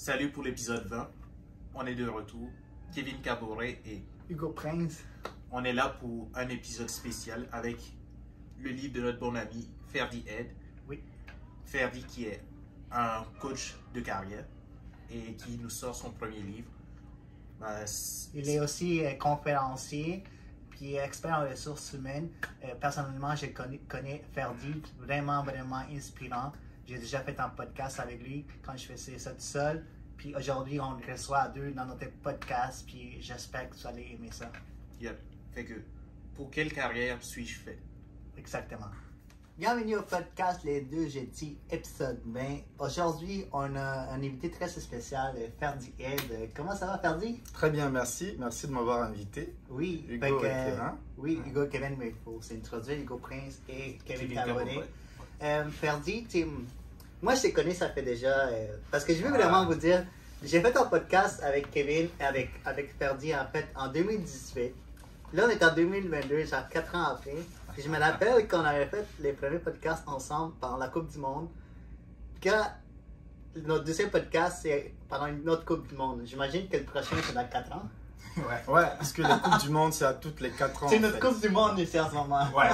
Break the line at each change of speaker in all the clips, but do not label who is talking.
Salut pour l'épisode 20. On est de retour. Kevin Caboret et
Hugo Prince.
on est là pour un épisode spécial avec le livre de notre bon ami Ferdi Ed.
Oui.
Ferdi qui est un coach de carrière et qui nous sort son premier livre.
Il est aussi conférencier puis expert en ressources humaines. Personnellement, je connais Ferdi, vraiment inspirant. J'ai déjà fait un podcast avec lui quand je faisais ça tout seul. Puis aujourd'hui, on le reçoit à deux dans notre podcast. Puis j'espère que vous allez aimer ça.
Yep. Fait que, pour quelle carrière suis-je fait?
Exactement. Bienvenue au podcast Les Deux Jetis, épisode 20. Aujourd'hui, on a un invité très spécial, Ferdi Ed. Comment ça va, Ferdi?
Très bien, merci. Merci de m'avoir invité.
Oui,
Hugo et Kevin.
Oui, Hugo et Kevin, mais il faut s'introduire, Hugo Prince et Kevin Caboret.
Caboret.
Ferdi, moi je te connais, ça fait déjà. Parce que je veux vraiment vous dire, j'ai fait un podcast avec Kevin, avec Ferdi en fait en 2018. Là, on est en 2022, genre 4 ans après. Puis je me rappelle qu'on avait fait les premiers podcasts ensemble pendant la Coupe du Monde. Quand notre deuxième podcast, c'est pendant une autre Coupe du Monde. J'imagine que le prochain, c'est dans 4 ans.
Ouais, parce que la Coupe du Monde, c'est à toutes les 4 ans.
C'est notre Coupe du Monde ici en ce moment.
Ouais,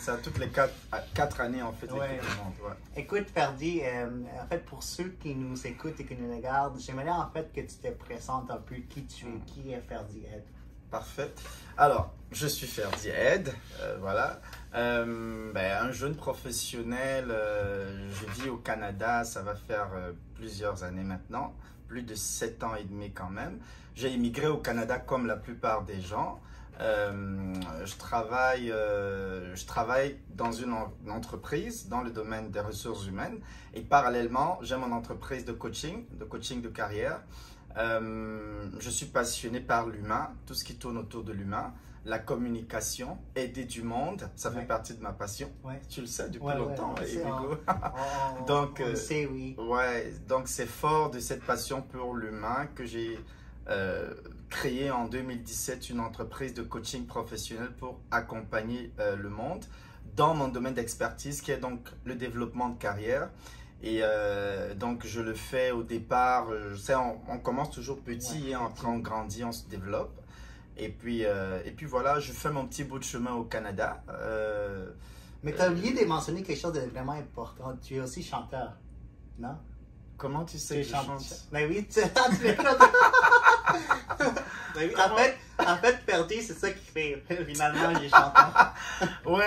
c'est à toutes les 4 années, en fait,
Ouais.
les Coupes du Monde. Ouais.
Écoute, Ferdi, en fait, pour ceux qui nous écoutent et qui nous regardent, j'aimerais en fait que tu te présentes un peu qui tu es, qui est Ferdi Ed.
Parfait. Alors, je suis Ferdi Ed, voilà. Un jeune professionnel, je vis au Canada, ça va faire plusieurs années maintenant, plus de 7 ans et demi quand même. J'ai immigré au Canada comme la plupart des gens. Je travaille dans une entreprise dans le domaine des ressources humaines et parallèlement, j'ai mon entreprise de coaching de carrière. Je suis passionné par l'humain, tout ce qui tourne autour de l'humain, la communication, aider du monde, ça fait partie de ma passion.
Ouais.
Tu le sais depuis longtemps, Hugo.
Donc, on le sait, oui.
Ouais, donc c'est fort de cette passion pour l'humain que j'ai créé en 2017 une entreprise de coaching professionnel pour accompagner le monde dans mon domaine d'expertise qui est donc le développement de carrière. Et donc je le fais au départ, on commence toujours petit et après on grandit, on se développe. Et puis voilà, je fais mon petit bout de chemin au Canada.
Mais tu as oublié de mentionner quelque chose de vraiment important. Tu es aussi chanteur, non?
Comment tu sais que je chante?
Ben oui, tu ben oui, en fait, Ferdi, c'est ça qu'il fait. Finalement, j'ai chanté.
Oui,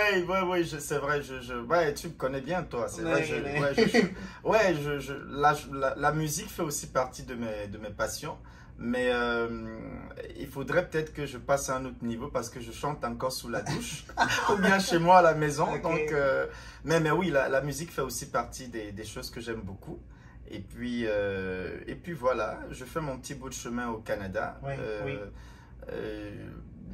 c'est vrai. Ouais, tu me connais bien, toi. C'est vrai. La musique fait aussi partie de mes passions. Mais il faudrait peut-être que je passe à un autre niveau parce que je chante encore sous la douche ou bien chez moi à la maison. Okay. Donc, mais oui, la musique fait aussi partie des choses que j'aime beaucoup. Et puis voilà, je fais mon petit bout de chemin au Canada.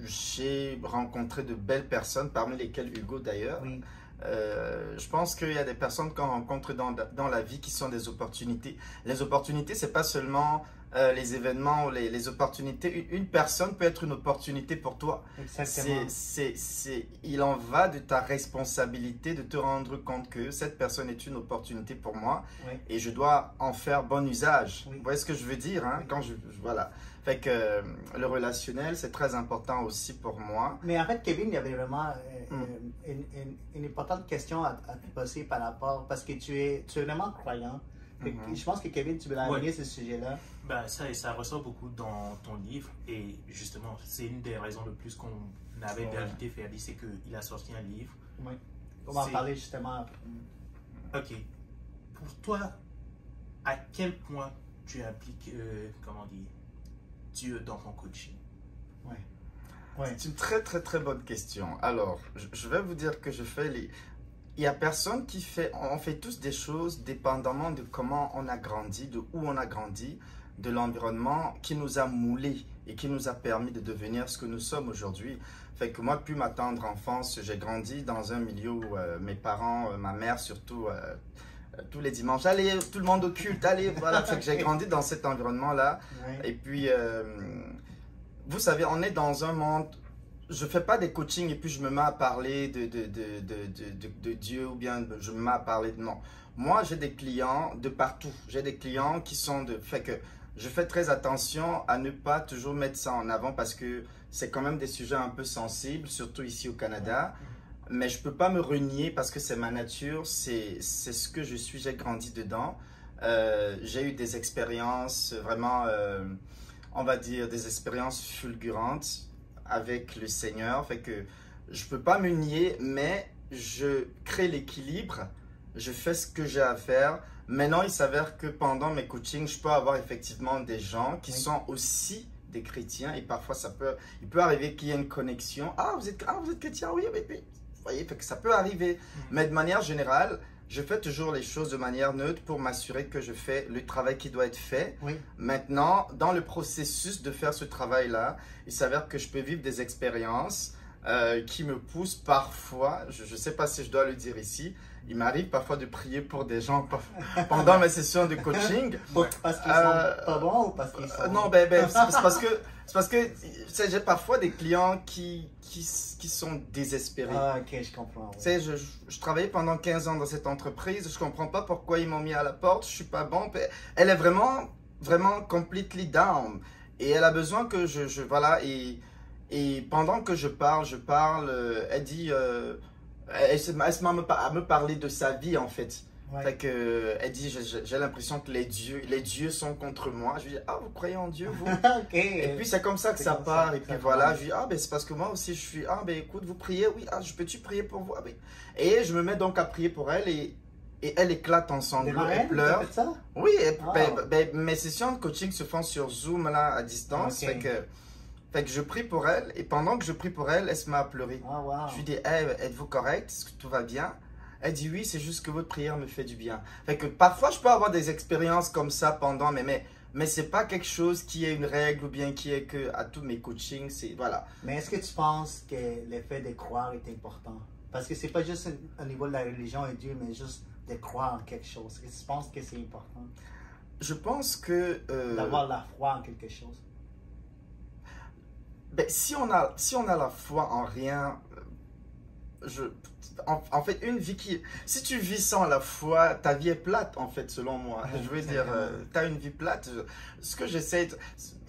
J'ai rencontré de belles personnes, parmi lesquelles Hugo d'ailleurs.
Oui.
Je pense qu'il y a des personnes qu'on rencontre dans la vie qui sont des opportunités. Les opportunités, c'est pas seulement les événements ou les opportunités. Une personne peut être une opportunité pour toi.
Exactement.
Il en va de ta responsabilité de te rendre compte que cette personne est une opportunité pour moi et je dois en faire bon usage. Vous voyez ce que je veux dire, hein? Quand voilà. Fait que le relationnel, c'est très important aussi pour moi.
Mais en fait, Kevin, il y avait vraiment une importante question à te poser par rapport, parce que tu es vraiment croyant. Je pense que Kevin, tu veux amener ce sujet-là.
Ben, ça ressort beaucoup dans ton livre et justement, c'est une des raisons de plus qu'on avait d'inviter Ferdi, c'est qu'il a sorti un livre.
Oui. On va en parler justement.
Ok. Pour toi, à quel point tu impliques, Dieu dans ton coaching?
C'est une très bonne question. Alors, je vais vous dire que il y a personne qui fait, on fait tous des choses dépendamment de comment on a grandi, de où on a grandi, de l'environnement qui nous a moulés et qui nous a permis de devenir ce que nous sommes aujourd'hui. Fait que moi, depuis ma tendre enfance, j'ai grandi dans un milieu où mes parents, ma mère surtout, tous les dimanches, allez, tout le monde au culte, allez, voilà. Fait que j'ai grandi dans cet environnement-là. Et puis, vous savez, on est dans un monde je fais pas des coachings et puis je me mets à parler de Dieu ou bien je me mets à parler de... Non. moi, j'ai des clients de partout. J'ai des clients qui sont de... Fait que je fais très attention à ne pas toujours mettre ça en avant parce que c'est quand même des sujets un peu sensibles, surtout ici au Canada. Mais je ne peux pas me renier parce que c'est ma nature, c'est ce que je suis, j'ai grandi dedans. J'ai eu des expériences vraiment, on va dire, des expériences fulgurantes avec le Seigneur. Fait que je ne peux pas me nier, mais je crée l'équilibre, je fais ce que j'ai à faire. Maintenant, il s'avère que pendant mes coachings, je peux avoir effectivement des gens qui sont aussi des chrétiens et parfois il peut arriver qu'il y ait une connexion. Ah, vous êtes chrétien? Oui, oui, oui. Vous voyez, fait que ça peut arriver. Mais de manière générale, je fais toujours les choses de manière neutre pour m'assurer que je fais le travail qui doit être fait.
Oui.
Maintenant, dans le processus de faire ce travail-là, il s'avère que je peux vivre des expériences qui me poussent parfois, je ne sais pas si je dois le dire ici, il m'arrive parfois de prier pour des gens pendant mes sessions de coaching.
Parce qu'ils sont pas bons ou parce qu'ils sont...
Non, c'est parce que j'ai parfois des clients qui sont désespérés.
Ah, ok, je comprends.
Tu sais, je travaillais pendant 15 ans dans cette entreprise, je comprends pas pourquoi ils m'ont mis à la porte, je suis pas bon. Elle est vraiment, vraiment completely down. Et elle a besoin que voilà, et pendant que je parle, elle dit... elle se met à me parler de sa vie en fait.
Ouais.
Fait que, elle dit, j'ai l'impression que les dieux sont contre moi. Je lui dis, ah, vous croyez en Dieu, vous?
Ok.
Et puis c'est comme ça que ça part. Et puis voilà, je lui dis, ah, ben c'est parce que moi aussi je suis, ah, ben écoute, vous priez, oui, ah, peux-tu prier pour vous? Ah, ben. Et je me mets donc à prier pour elle et elle éclate en sanglots, elle pleure.
Ça?
Oui,
Wow.
mes sessions de coaching se font sur Zoom là, à distance.
Ok.
Fait que je prie pour elle et pendant que je prie pour elle, elle se met à pleurer.
Ah, wow.
Je lui dis, hey, êtes-vous correct? Est-ce que tout va bien? Elle dit oui, c'est juste que votre prière me fait du bien. Fait que parfois, je peux avoir des expériences comme ça pendant, mais c'est pas quelque chose qui est une règle ou bien qui est que à tous mes coachings, c'est voilà.
Mais est-ce que tu penses que le fait de croire est important? Parce que c'est pas juste au niveau de la religion et Dieu, mais juste de croire en quelque chose. Est-ce que tu penses que c'est important?
Je pense que...
D'avoir la foi en quelque chose.
Ben, si on a la foi en rien, en fait, une vie qui... Si tu vis sans la foi, ta vie est plate, en fait, selon moi.
Ouais,
je veux dire, tu as une vie plate. Ce que j'essaie...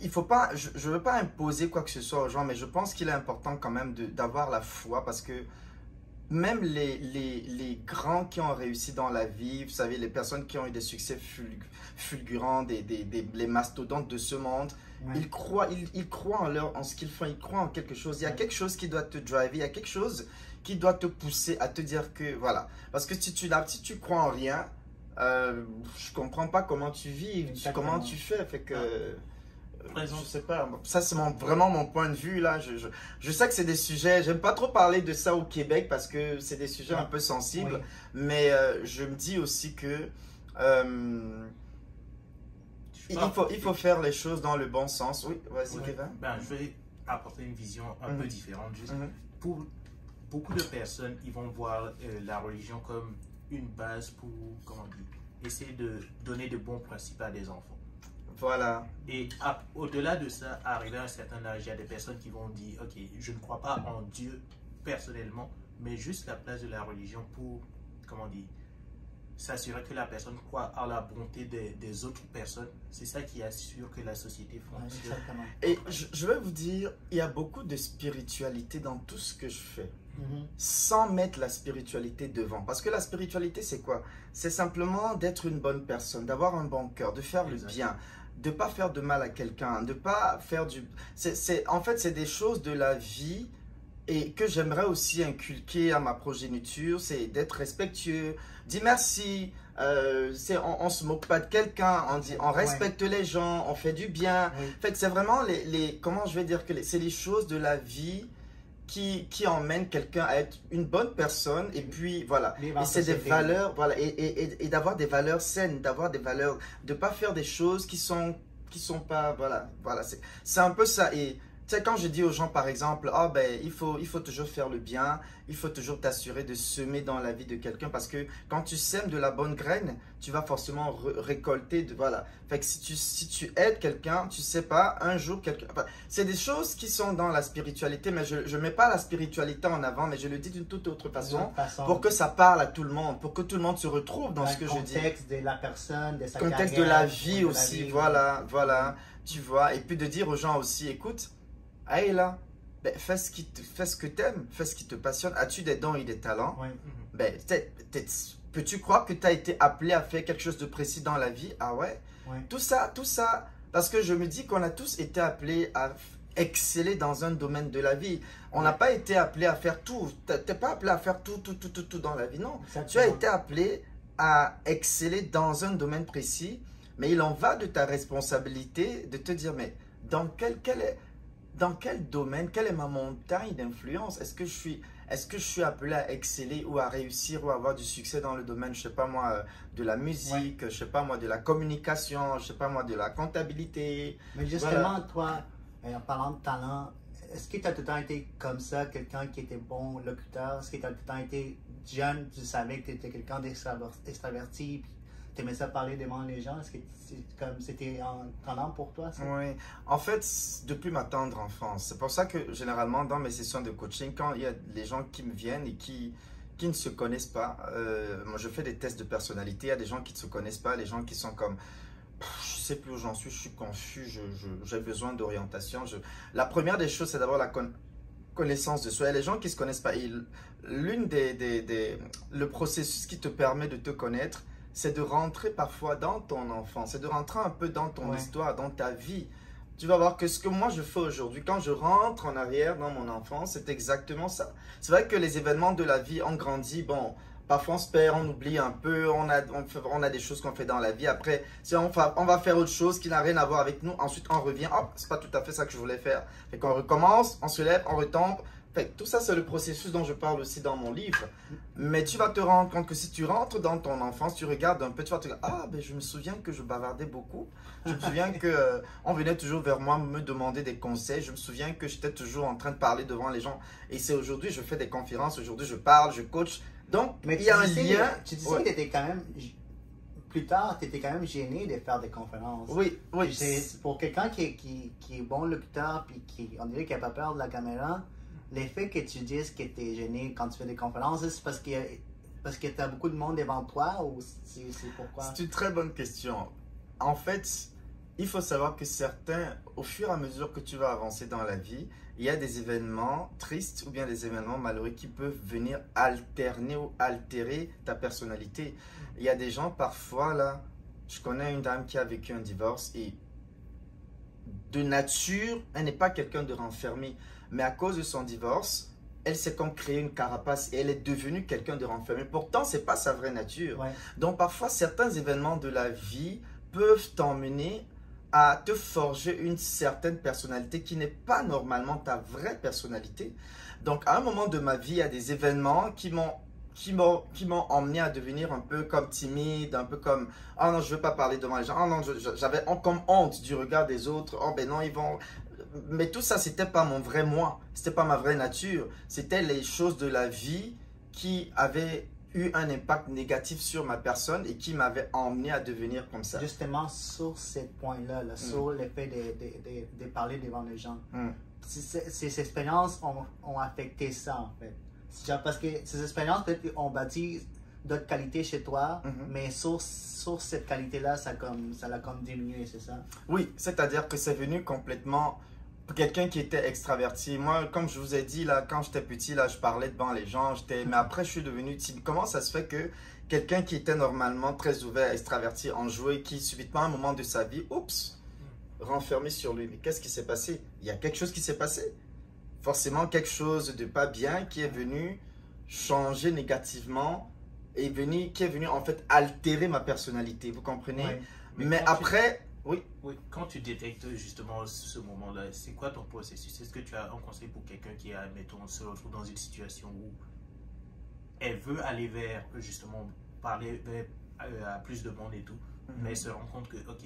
Il faut pas... Je ne veux pas imposer quoi que ce soit aux gens, mais je pense qu'il est important quand même d'avoir la foi parce que même les grands qui ont réussi dans la vie, vous savez, les personnes qui ont eu des succès fulgurants, les mastodontes de ce monde,
Ouais.
ils croient en ce qu'ils font, ils croient en quelque chose. Il y a quelque chose qui doit te driver, il y a quelque chose qui doit te pousser à te dire que voilà. Parce que si tu crois en rien, je comprends pas comment tu vis, comment tu fais. Fait que, je sais pas. Ça, c'est vraiment mon point de vue là. Je sais que c'est des sujets, j'aime pas trop parler de ça au Québec parce que c'est des sujets un peu sensibles.
Oui.
Mais je me dis aussi que il faut faire les choses dans le bon sens. Oui, vas-y, Kevin.
Ben, je vais apporter une vision un peu différente. Juste pour beaucoup de personnes, ils vont voir la religion comme une base pour, comment dire, essayer de donner de bons principes à des enfants.
Voilà.
Et au-delà de ça, arrivé à un certain âge, il y a des personnes qui vont dire, ok, je ne crois pas en Dieu personnellement, mais juste la place de la religion pour, comment dire, s'assurer que la personne croit à la bonté des autres personnes. C'est ça qui assure que la société fonctionne.
Ouais,
et je vais vous dire, il y a beaucoup de spiritualité dans tout ce que je fais. Sans mettre la spiritualité devant. Parce que la spiritualité, c'est quoi? C'est simplement d'être une bonne personne, d'avoir un bon cœur, de faire le bien, de ne pas faire de mal à quelqu'un, de ne pas faire du... En fait, c'est des choses de la vie et que j'aimerais aussi inculquer à ma progéniture, c'est d'être respectueux, dire merci, on ne se moque pas de quelqu'un, on respecte les gens, on fait du bien.
Oui.
En fait, c'est vraiment comment je vais dire que c'est les choses de la vie qui emmènent quelqu'un à être une bonne personne et puis voilà. Et c'est des valeurs, voilà, et d'avoir des valeurs saines, d'avoir des valeurs, de ne pas faire des choses qui sont pas, voilà, c'est un peu ça. Et Tu sais, quand je dis aux gens, par exemple, ah ben, il faut toujours faire le bien, il faut toujours t'assurer de semer dans la vie de quelqu'un parce que quand tu sèmes de la bonne graine, tu vas forcément récolter, voilà. Fait que si tu aides quelqu'un, tu sais pas, un jour, quelqu'un... Enfin, c'est des choses qui sont dans la spiritualité, mais je ne mets pas la spiritualité en avant, mais je le dis d'une toute autre façon pour que ça parle à tout le monde, pour que tout le monde se retrouve dans ce que je dis.
Le contexte de la personne, de sa
contexte
carrière,
de la vie aussi,
de la vie,
voilà, tu vois. Et puis de dire aux gens aussi, écoute, hey là, ben, fais ce que tu aimes, fais ce qui te passionne. As-tu des dons et des talents?
Oui.
Ben, peux-tu croire que tu as été appelé à faire quelque chose de précis dans la vie? Ah ouais?
Oui.
Tout ça, parce que je me dis qu'on a tous été appelés à exceller dans un domaine de la vie. On n'a pas été appelé à faire tout. Tu n'es pas appelé à faire tout dans la vie, non.
Exactement.
Tu as été appelé à exceller dans un domaine précis, mais il en va de ta responsabilité de te dire, mais dans quel domaine, quelle est ma montagne d'influence? Est-ce que je suis appelé à exceller ou à réussir ou à avoir du succès dans le domaine, je sais pas moi, de la musique, je sais pas moi, de la communication, je sais pas moi, de la comptabilité.
Mais justement, toi, en parlant de talent, est-ce que tu as tout le temps été comme ça, quelqu'un qui était bon locuteur? Est-ce que tu as tout le temps été jeune, tu savais que tu étais quelqu'un d'extraverti, tu aimais ça parler devant les gens? Est-ce que c'était un talent pour toi, ça?
Oui, en fait, depuis ma tendre enfance. C'est pour ça que généralement, dans mes sessions de coaching, quand il y a les gens qui me viennent et qui ne se connaissent pas, moi je fais des tests de personnalité. Il y a des gens qui ne se connaissent pas, les gens qui sont comme, je ne sais plus où j'en suis, je suis confus, j'ai besoin d'orientation. La première des choses, c'est d'avoir la connaissance de soi. Et les gens qui ne se connaissent pas, le processus qui te permet de te connaître, c'est de rentrer parfois dans ton enfance, c'est de rentrer un peu dans ton histoire, dans ta vie. Tu vas voir que ce que moi je fais aujourd'hui, quand je rentre en arrière dans mon enfance, c'est exactement ça. C'est vrai que les événements de la vie ont grandi, bon, parfois on se perd, on oublie un peu, on a des choses qu'on fait dans la vie. Après, si on va faire autre chose qui n'a rien à voir avec nous, ensuite on revient, hop, c'est pas tout à fait ça que je voulais faire. Et qu'on recommence, on se lève, on retombe. Tout ça, c'est le processus dont je parle aussi dans mon livre. Mais tu vas te rendre compte que si tu rentres dans ton enfance, tu regardes un peu, tu vas te dire, ah, ben, je me souviens que je bavardais beaucoup. Je me souviens qu'on venait toujours vers moi me demander des conseils. Je me souviens que j'étais toujours en train de parler devant les gens. Et c'est aujourd'hui, je fais des conférences, aujourd'hui, je parle, je coach. Donc, il y a un lien.
Tu disais que tu étais quand même, plus tard, tu étais quand même gêné de faire des conférences.
Oui.
Pour quelqu'un qui est bon locuteur, puis on dirait qu'il n'a pas peur de la caméra, l'effet que tu dises que tu es gêné quand tu fais des conférences, c'est parce que tu as beaucoup de monde devant toi ou c'est pourquoi?
C'est une très bonne question. En fait, il faut savoir que certains, au fur et à mesure que tu vas avancer dans la vie, il y a des événements tristes ou bien des événements malheureux qui peuvent venir alterner ou altérer ta personnalité. Il y a des gens parfois là, je connais une dame qui a vécu un divorce et de nature, elle n'est pas quelqu'un de renfermé. Mais à cause de son divorce, elle s'est comme créée une carapace et elle est devenue quelqu'un de renfermé. Pourtant, ce n'est pas sa vraie nature.
Ouais.
Donc parfois, certains événements de la vie peuvent t'emmener à te forger une certaine personnalité qui n'est pas normalement ta vraie personnalité. Donc à un moment de ma vie, il y a des événements qui m'ont emmené à devenir un peu comme timide, un peu comme « Ah non, je ne veux pas parler devant les gens. Ah non, j'avais comme honte du regard des autres. Oh ben non, ils vont... » Mais tout ça, c'était pas mon vrai moi, c'était pas ma vraie nature. C'était les choses de la vie qui avaient eu un impact négatif sur ma personne et qui m'avaient emmené à devenir comme ça.
Justement, sur ce point-là, sur le fait de parler devant les gens, ces expériences ont affecté ça, en fait. Parce que ces expériences, peut-être, ont bâti d'autres qualités chez toi, mais sur cette qualité-là, ça l'a comme diminué, c'est ça?
Oui, c'est-à-dire que c'est venu complètement... Quelqu'un qui était extraverti. Moi, comme je vous ai dit, là, quand j'étais petit, là, je parlais devant les gens. Mais après, je suis devenu timide. Comment ça se fait que quelqu'un qui était normalement très ouvert, extraverti, enjoué, qui subitement, à un moment de sa vie, oups, renfermé sur lui. Mais qu'est-ce qui s'est passé? Il y a quelque chose qui s'est passé. Forcément, quelque chose de pas bien qui est venu changer négativement et qui est venu en fait altérer ma personnalité. Vous comprenez?
Ouais.
Mais après... Oui.
Quand tu détectes justement ce moment-là, c'est quoi ton processus? Est-ce que tu as un conseil pour quelqu'un qui, admettons, se retrouve dans une situation où elle veut aller vers justement parler à plus de monde et tout, mais elle se rend compte que, ok,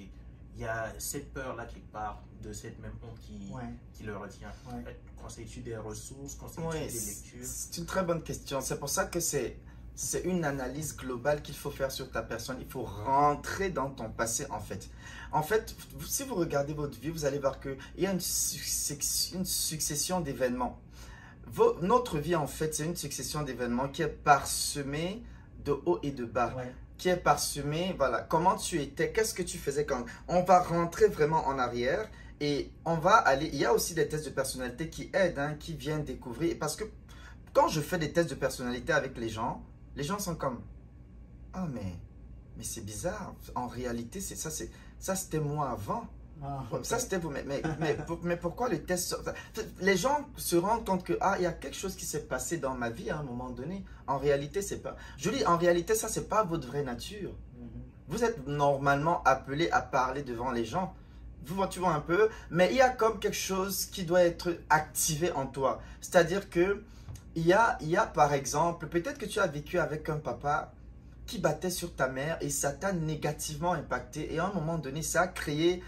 il y a cette peur-là quelque part de cette même honte qui le retient.
Ouais.
Constitue des ressources, constitue
Oui,
des lectures.
c'est une très bonne question. C'est pour ça que c'est une analyse globale qu'il faut faire sur ta personne. Il faut rentrer dans ton passé, en fait. En fait, si vous regardez votre vie, vous allez voir qu'il y a une succession d'événements. Notre vie, en fait, c'est une succession d'événements qui est parsemée de haut et de bas.
Ouais.
Qui est parsemée, voilà, comment tu étais, qu'est-ce que tu faisais quand... On va rentrer vraiment en arrière et on va aller... Il y a aussi des tests de personnalité qui aident, hein, qui viennent découvrir. Parce que quand je fais des tests de personnalité avec les gens sont comme... Ah, mais c'est bizarre. En réalité, ça c'était moi avant.
Ah, okay.
Ça, c'était vous. Mais pourquoi le test... Les gens se rendent compte que, il y a quelque chose qui s'est passé dans ma vie à un moment donné. En réalité, c'est pas... Je dis, en réalité, ça, c'est pas votre vraie nature. Vous êtes normalement appelé à parler devant les gens. Tu vois un peu. Mais il y a comme quelque chose qui doit être activé en toi. C'est-à-dire que, il y a par exemple, peut-être que tu as vécu avec un papa qui battait sur ta mère et ça t'a négativement impacté. Et à un moment donné, ça a créé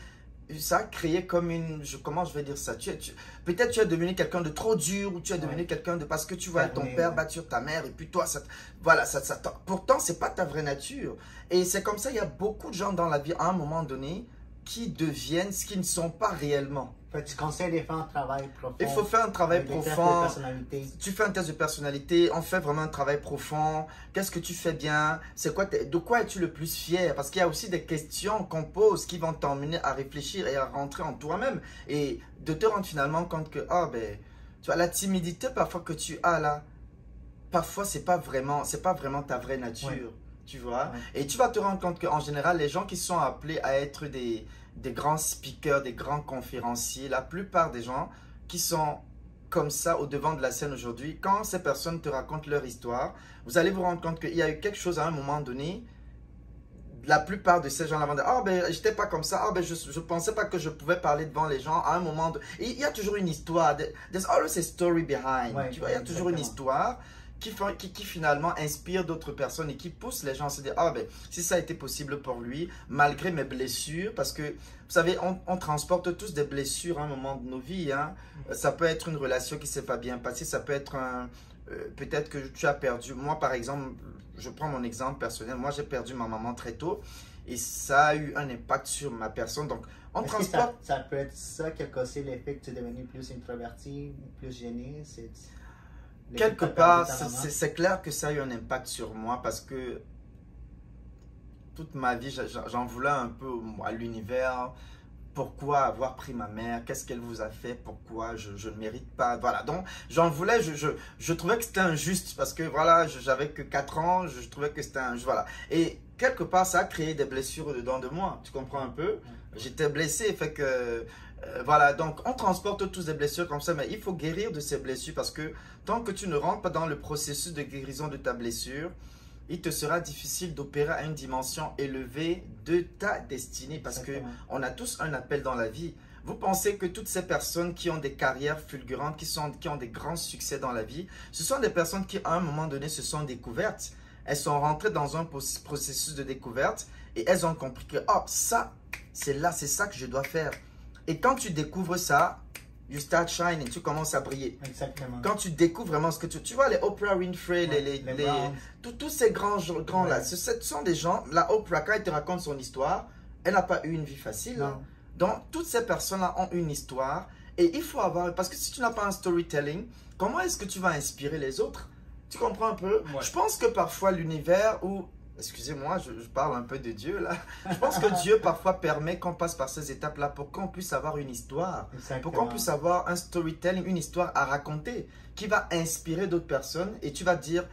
comme une... Comment je vais dire ça? Peut-être tu es devenu quelqu'un de trop dur ou tu es devenu quelqu'un de... Parce que tu vois ton père battre sur ta mère et puis toi, voilà, pourtant, c'est pas ta vraie nature. Et c'est comme ça, il y a beaucoup de gens dans la vie à un moment donné qui deviennent ce qu'ils ne sont pas réellement.
Tu conseilles de faire un travail profond.
Il faut faire un travail profond.
Tu
fais un test de personnalité. On fait vraiment un travail profond. Qu'est-ce que tu fais bien? De quoi es-tu le plus fier? Parce qu'il y a aussi des questions qu'on pose qui vont t'emmener à réfléchir et à rentrer en toi-même. Et de te rendre finalement compte que, tu vois, la timidité parfois que tu as là, parfois c'est pas vraiment ta vraie nature. Ouais. Tu vois? Ouais. Et tu vas te rendre compte qu'en général, les gens qui sont appelés à être des grands speakers, des grands conférenciers, la plupart des gens qui sont comme ça au devant de la scène aujourd'hui, quand ces personnes te racontent leur histoire, vous allez vous rendre compte qu'il y a eu quelque chose à un moment donné. La plupart de ces gens-là vont dire, j'étais pas comme ça, je pensais pas que je pouvais parler devant les gens à un moment. Et il y a toujours une histoire, there's always a story behind. Ouais, tu vois, il y a toujours une histoire qui finalement inspire d'autres personnes et qui pousse les gens à se dire, si ça a été possible pour lui, malgré mes blessures, parce que, vous savez, on transporte tous des blessures à un moment de nos vies. Hein. Ça peut être une relation qui ne s'est pas bien passée, ça peut être peut-être que tu as perdu. Moi, par exemple, je prends mon exemple personnel, moi j'ai perdu ma maman très tôt et ça a eu un impact sur ma personne. Donc, on transporte...
Ça peut être ça qui a causé l'effet que tu es devenu plus introverti, plus gêné.
Quelque part, c'est clair que ça a eu un impact sur moi parce que toute ma vie, j'en voulais un peu à l'univers. Pourquoi avoir pris ma mère? Qu'est-ce qu'elle vous a fait? Pourquoi je ne mérite pas? Voilà, donc j'en voulais, je trouvais que c'était injuste parce que voilà, j'avais que 4 ans, je trouvais que c'était injuste. Voilà. Et quelque part, ça a créé des blessures dedans de moi. Tu comprends un peu? J'étais blessé, fait que... voilà, donc on transporte tous des blessures comme ça, mais il faut guérir de ces blessures parce que tant que tu ne rentres pas dans le processus de guérison de ta blessure, il te sera difficile d'opérer à une dimension élevée de ta destinée parce qu'on a tous un appel dans la vie. Vous pensez que toutes ces personnes qui ont des carrières fulgurantes, qui ont des grands succès dans la vie, ce sont des personnes qui à un moment donné se sont découvertes. Elles sont rentrées dans un processus de découverte et elles ont compris que ça, c'est ça que je dois faire. Et quand tu découvres ça, you start shining, tu commences à briller.
Exactement.
Quand tu découvres vraiment ce que tu vois, les Oprah Winfrey, tous ces grands là, ce sont des gens, la Oprah, quand elle te raconte son histoire, elle n'a pas eu une vie facile.
Non.
Donc, toutes ces personnes-là ont une histoire et il faut avoir, parce que si tu n'as pas un storytelling, comment est-ce que tu vas inspirer les autres? Tu comprends un peu? Je pense que parfois l'univers ou... Excusez-moi, je parle un peu de Dieu là. Je pense que Dieu parfois permet qu'on passe par ces étapes-là pour qu'on puisse avoir une histoire.
Exactement.
Pour qu'on puisse avoir un storytelling, une histoire à raconter qui va inspirer d'autres personnes. Et tu vas te dire,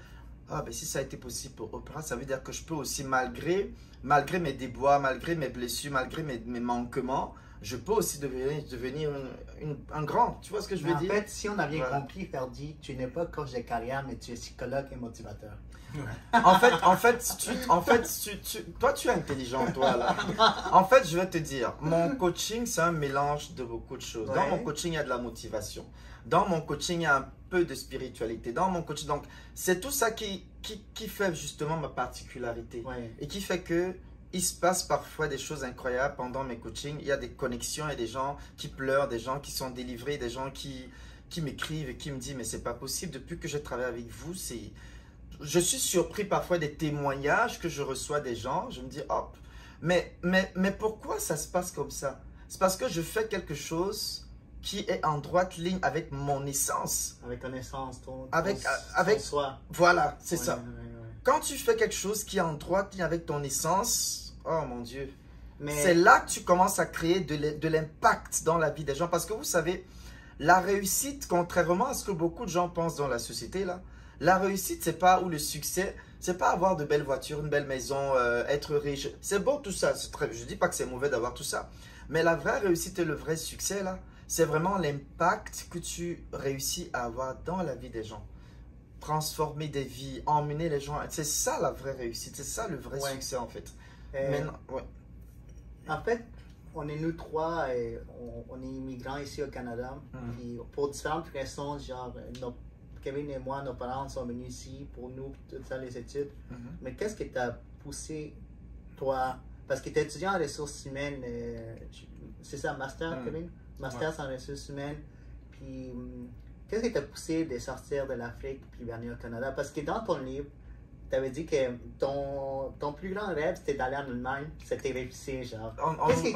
si ça a été possible pour Oprah, ça veut dire que je peux aussi, malgré mes déboires, malgré mes blessures, malgré mes manquements, je peux aussi devenir un grand. Tu vois ce que je veux dire?
En fait, si on a bien compris, Ferdi, tu n'es pas coach de carrière, mais tu es psychologue et motivateur.
En fait, toi, tu es intelligent, toi, là. En fait, je vais te dire, mon coaching, c'est un mélange de beaucoup de choses. Dans mon coaching, il y a de la motivation. Dans mon coaching, il y a un peu de spiritualité. Dans mon coaching, donc, c'est tout ça qui fait justement ma particularité. Et qui fait que il se passe parfois des choses incroyables pendant mes coachings. Il y a des connexions, il y a des gens qui pleurent, des gens qui sont délivrés, des gens qui m'écrivent et qui me disent « Mais c'est pas possible, depuis que j'ai travaillé avec vous, c'est… » Je suis surpris parfois des témoignages que je reçois des gens. Je me dis « Hop, mais pourquoi ça se passe comme ça? » C'est parce que je fais quelque chose qui est en droite ligne avec mon essence.
Avec ton essence, ton
soi. Voilà, c'est ça.
Ouais.
Quand tu fais quelque chose qui est en droite ligne avec ton essence, oh mon Dieu,
Mais
c'est là que tu commences à créer de l'impact dans la vie des gens. Parce que vous savez, la réussite, contrairement à ce que beaucoup de gens pensent dans la société, là, la réussite, c'est pas, ou le succès, c'est pas avoir de belles voitures, une belle maison, être riche. C'est beau tout ça, je dis pas que c'est mauvais d'avoir tout ça. Mais la vraie réussite et le vrai succès, là, c'est vraiment l'impact que tu réussis à avoir dans la vie des gens. Transformer des vies, emmener les gens. C'est ça la vraie réussite, c'est ça le vrai succès en fait. Maintenant,
En fait, on est nous trois, et on est immigrants ici au Canada. Puis pour différentes raisons, genre Kevin et moi, nos parents sont venus ici pour nous, toutes ça, les études. Mais qu'est-ce qui t'a poussé, toi, parce que tu es étudiant en ressources humaines, c'est ça, master, Kevin? Master en ressources humaines. Puis, qu'est-ce qui t'a poussé de sortir de l'Afrique puis venir au Canada? Parce que dans ton livre, tu avais dit que ton plus grand rêve, c'était d'aller en Allemagne. C'était réussi, genre.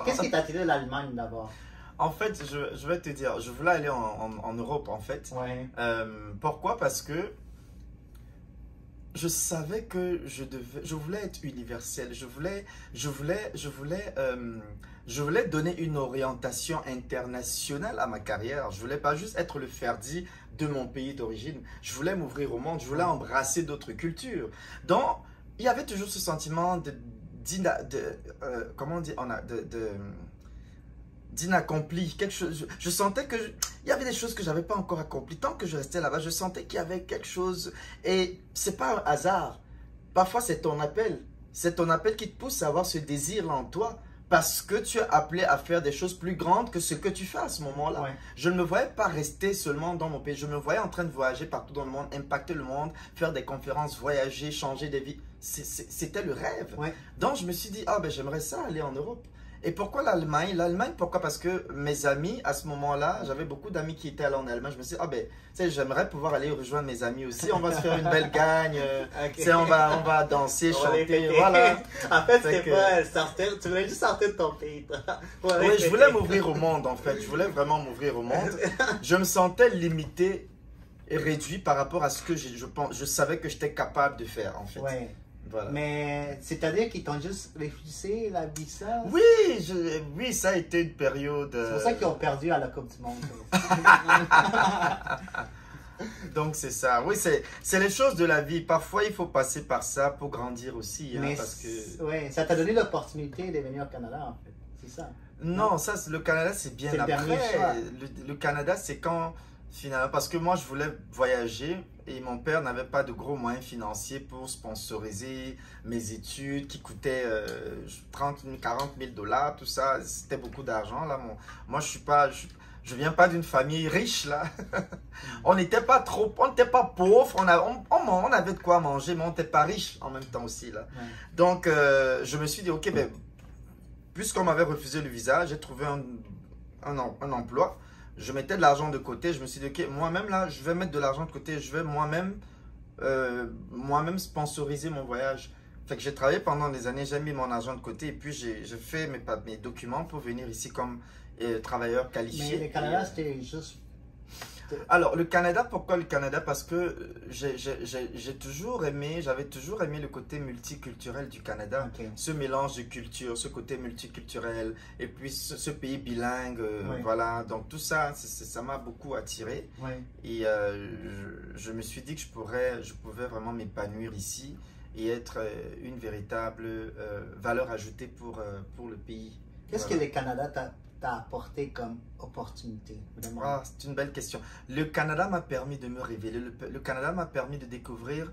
Qu'est-ce qui t'a attiré de l'Allemagne d'abord?
En fait, je vais te dire, je voulais aller en Europe, en fait.
Ouais.
Pourquoi? Parce que je savais que je voulais être universel. Je voulais donner une orientation internationale à ma carrière. Je voulais pas juste être le Ferdi de mon pays d'origine. Je voulais m'ouvrir au monde. Je voulais embrasser d'autres cultures. Donc, il y avait toujours ce sentiment d'inaccompli, quelque chose. Je sentais que il y avait des choses que j'avais pas encore accomplies. Tant que je restais là-bas, je sentais qu'il y avait quelque chose. Et c'est pas un hasard. Parfois, c'est ton appel. C'est ton appel qui te pousse à avoir ce désir en toi. Parce que tu es appelé à faire des choses plus grandes que ce que tu fais à ce moment-là.
Ouais.
Je ne me voyais pas rester seulement dans mon pays. Je me voyais en train de voyager partout dans le monde, impacter le monde, faire des conférences, voyager, changer des vies. C'était le rêve.
Ouais.
Donc, je me suis dit, ah ben j'aimerais ça aller en Europe. Et pourquoi l'Allemagne? L'Allemagne, pourquoi? Parce que mes amis, à ce moment-là, j'avais beaucoup d'amis qui étaient allés en Allemagne. Je me suis dit, ah ben, tu sais, j'aimerais pouvoir aller rejoindre mes amis aussi. On va se faire une belle gagne. Tu sais, on va danser, chanter, voilà.
En fait, c'était pas sortir, tu voulais juste sortir de ton pays.
Oui, je voulais m'ouvrir au monde, en fait. Je voulais vraiment m'ouvrir au monde. Je me sentais limité et réduit par rapport à ce que je savais que j'étais capable de faire, en fait.
Ouais.
Voilà.
Mais c'est-à-dire qu'ils t'ont juste refusé la visa?
Oui, ça a été une période...
C'est pour ça qu'ils ont perdu à la Coupe du Monde.
Donc c'est ça. Oui, c'est les choses de la vie. Parfois, il faut passer par ça pour grandir aussi.
Mais
hein, parce que...
ouais, ça t'a donné l'opportunité de venir au Canada, en fait. C'est ça.
Non, ça, le Canada, c'est bien après. Le Canada, c'est quand... Finalement, parce que moi, je voulais voyager et mon père n'avait pas de gros moyens financiers pour sponsoriser mes études qui coûtaient 30 000, 40 000 $, tout ça. C'était beaucoup d'argent. Là. Moi, je viens pas d'une famille riche. Là. On n'était pas pauvres. On avait de quoi manger, mais on n'était pas riche en même temps aussi. Là.
Ouais.
Donc, je me suis dit, ok, ben, puisqu'on m'avait refusé le visa, j'ai trouvé un emploi. Je mettais de l'argent de côté, je me suis dit, ok, moi-même là, je vais mettre de l'argent de côté, je vais moi-même sponsoriser mon voyage. Fait que j'ai travaillé pendant des années, j'ai mis mon argent de côté et puis j'ai fait mes documents pour venir ici comme travailleur qualifié.
Mais le Canada, c'était juste...
Alors, le Canada, pourquoi le Canada? Parce que j'avais toujours aimé le côté multiculturel du Canada.
Okay.
Ce mélange de cultures, ce côté multiculturel, et puis ce pays bilingue,
Ouais.
voilà. Donc tout ça, ça m'a beaucoup attiré.
Ouais.
Et je me suis dit que je pouvais vraiment m'épanouir ici et être une véritable valeur ajoutée pour le pays.
Qu'est-ce
Voilà.
que le Canada t'a apporté comme opportunité, vraiment?
Ah, c'est une belle question. Le Canada m'a permis de me révéler. Le Canada m'a permis de découvrir